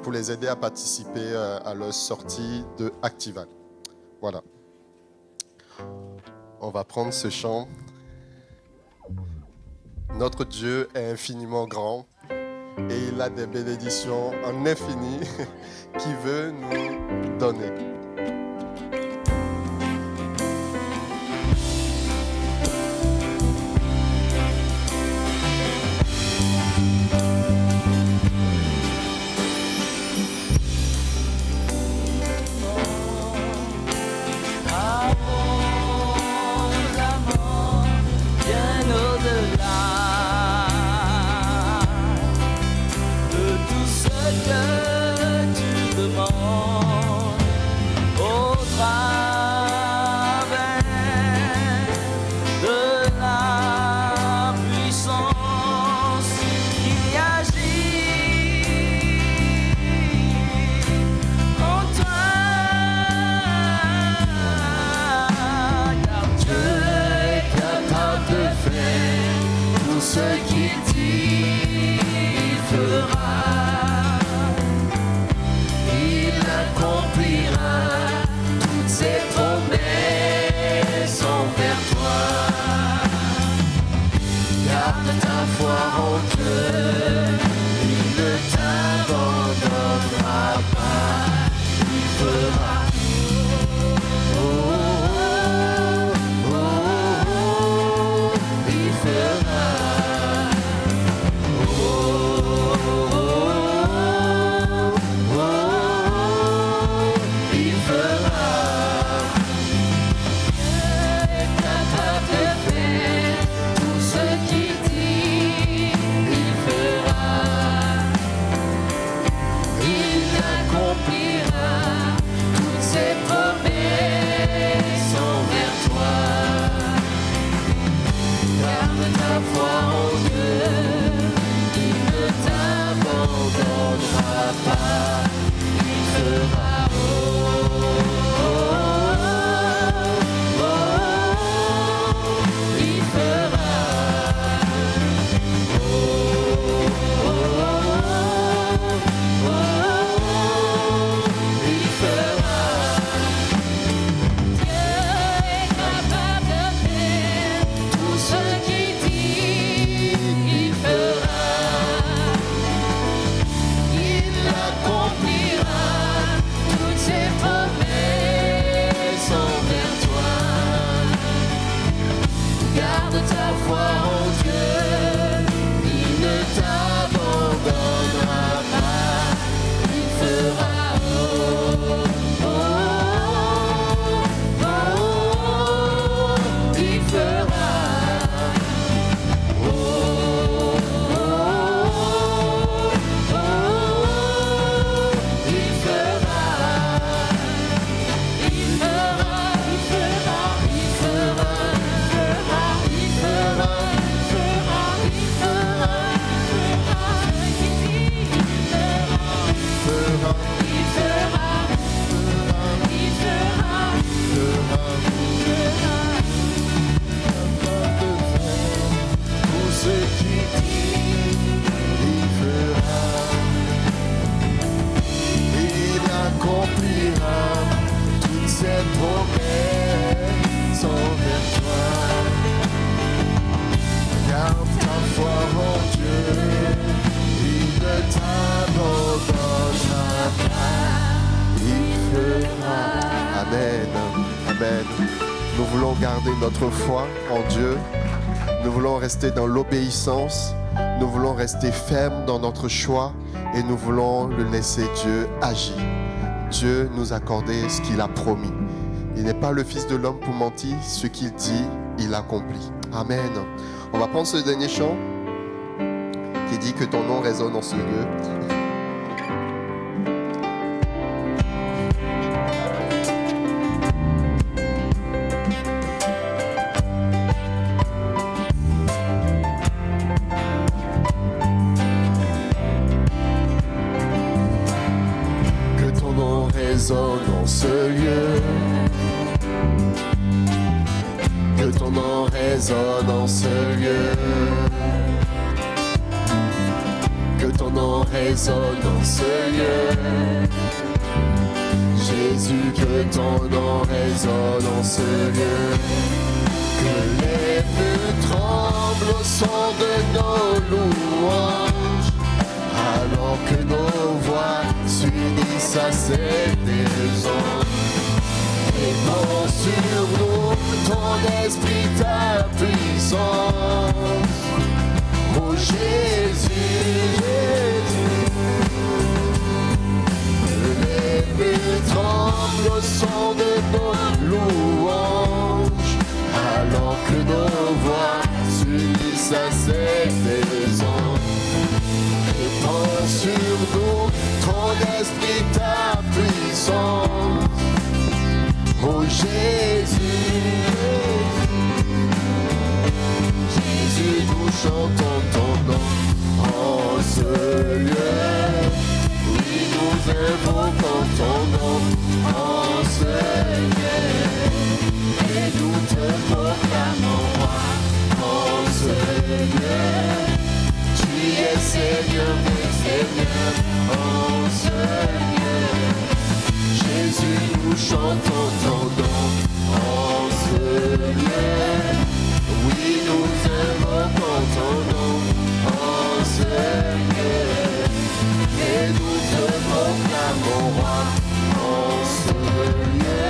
pour les aider à participer à leur sortie de Actival. Voilà. On va prendre ce chant. Notre Dieu est infiniment grand et il a des bénédictions en infini qu'il veut nous donner. Bien au-delà. ses promesses envers toi. Garde ta foi en Dieu, il ne t'abandonnera pas, il fera. Notre foi en Dieu, nous voulons rester dans l'obéissance, nous voulons rester fermes dans notre choix et nous voulons le laisser Dieu agir. Dieu nous accorder ce qu'il a promis. Il n'est pas le Fils de l'homme pour mentir, ce qu'il dit, il accomplit. Amen. On va prendre ce dernier chant qui dit que ton nom résonne en ce lieu. Dans ce lieu, que ton nom résonne en ce lieu, que ton nom résonne en ce lieu, Jésus, que ton nom résonne en ce lieu, que les murs tremblent au son de nos louanges, alors que nos voix s'unissent à cette raison. Répand sur nous ton esprit, ta puissance. Oh Jésus, Jésus, les murs tremblent au son de nos louanges, alors que nos voix s'unissent à cette raison. Répand sur nous ton esprit, ta puissance. Oh Jésus, Jésus, nous chantons ton nom en ce lieu. Oui, nous invoquons ton nom en ce lieu. Et nous te proclamons roi en ce lieu. Tu es Seigneur des Seigneurs en ce lieu. Jésus, nous chantons ton nom lieu. Oui, nous invoquons ton nom en ce lieu. Et nous te proclamons roi en ce lieu.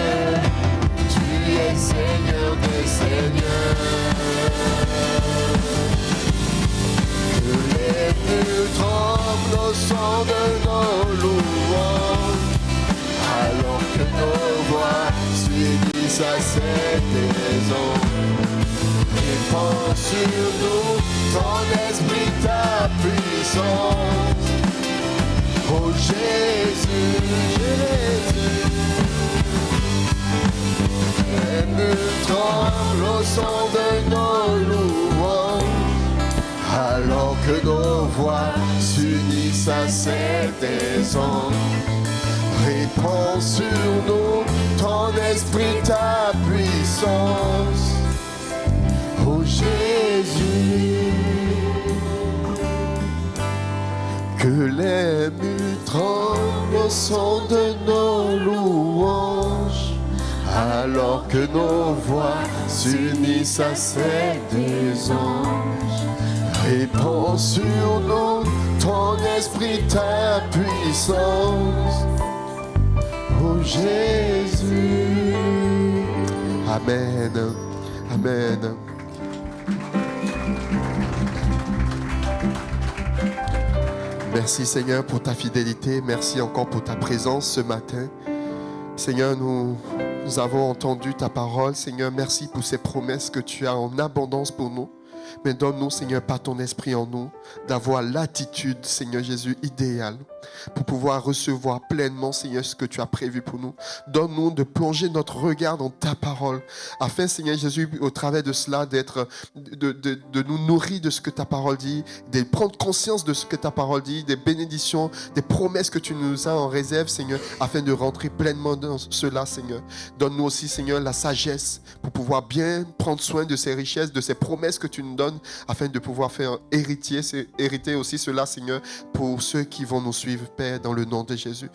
Tu es Seigneur des seigneurs. Que les murs tremblent au son de nos louanges, alors que nos voix s'unissent à cette maison. Répands sur nous ton esprit, ta puissance. Oh Jésus, Jésus. Les murs tremblent au son de nos louanges, alors que nos voix s'unissent à cette maison. Répands sur nous ton esprit, ta puissance. Oh Jésus, que les murs tremblent au son de nos louanges, alors que nos voix s'unissent à cette maison. Répands sur nous ton esprit, ta puissance. Oh Jésus. Amen. Amen. Merci Seigneur pour ta fidélité. Merci encore pour ta présence ce matin. Seigneur, nous avons entendu ta parole. Seigneur, merci pour ces promesses que tu as en abondance pour nous. Mais donne-nous, Seigneur, par ton esprit en nous, d'avoir l'attitude, Seigneur Jésus, idéale pour pouvoir recevoir pleinement, Seigneur, ce que tu as prévu pour nous. Donne-nous de plonger notre regard dans ta parole, afin, Seigneur Jésus, au travers de cela, de nous nourrir de ce que ta parole dit, de prendre conscience de ce que ta parole dit, des bénédictions, des promesses que tu nous as en réserve, Seigneur, afin de rentrer pleinement dans cela, Seigneur. Donne-nous aussi, Seigneur, la sagesse pour pouvoir bien prendre soin de ces richesses, de ces promesses que tu nous donnes, afin de pouvoir faire hériter aussi cela, Seigneur, pour ceux qui vont nous suivre, Père, dans le nom de Jésus.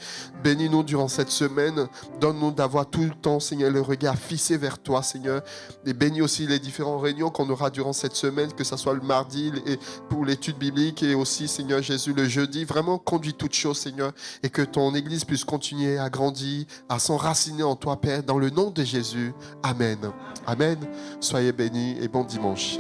Bénis-nous durant cette semaine. Donne-nous d'avoir tout le temps, Seigneur, le regard fixé vers toi, Seigneur. Et bénis aussi les différentes réunions qu'on aura durant cette semaine, que ce soit le mardi et pour l'étude biblique et aussi, Seigneur Jésus, le jeudi. Vraiment, conduis toutes choses, Seigneur, et que ton Église puisse continuer à grandir, à s'enraciner en toi, Père, dans le nom de Jésus. Amen. Amen. Soyez bénis et bon dimanche.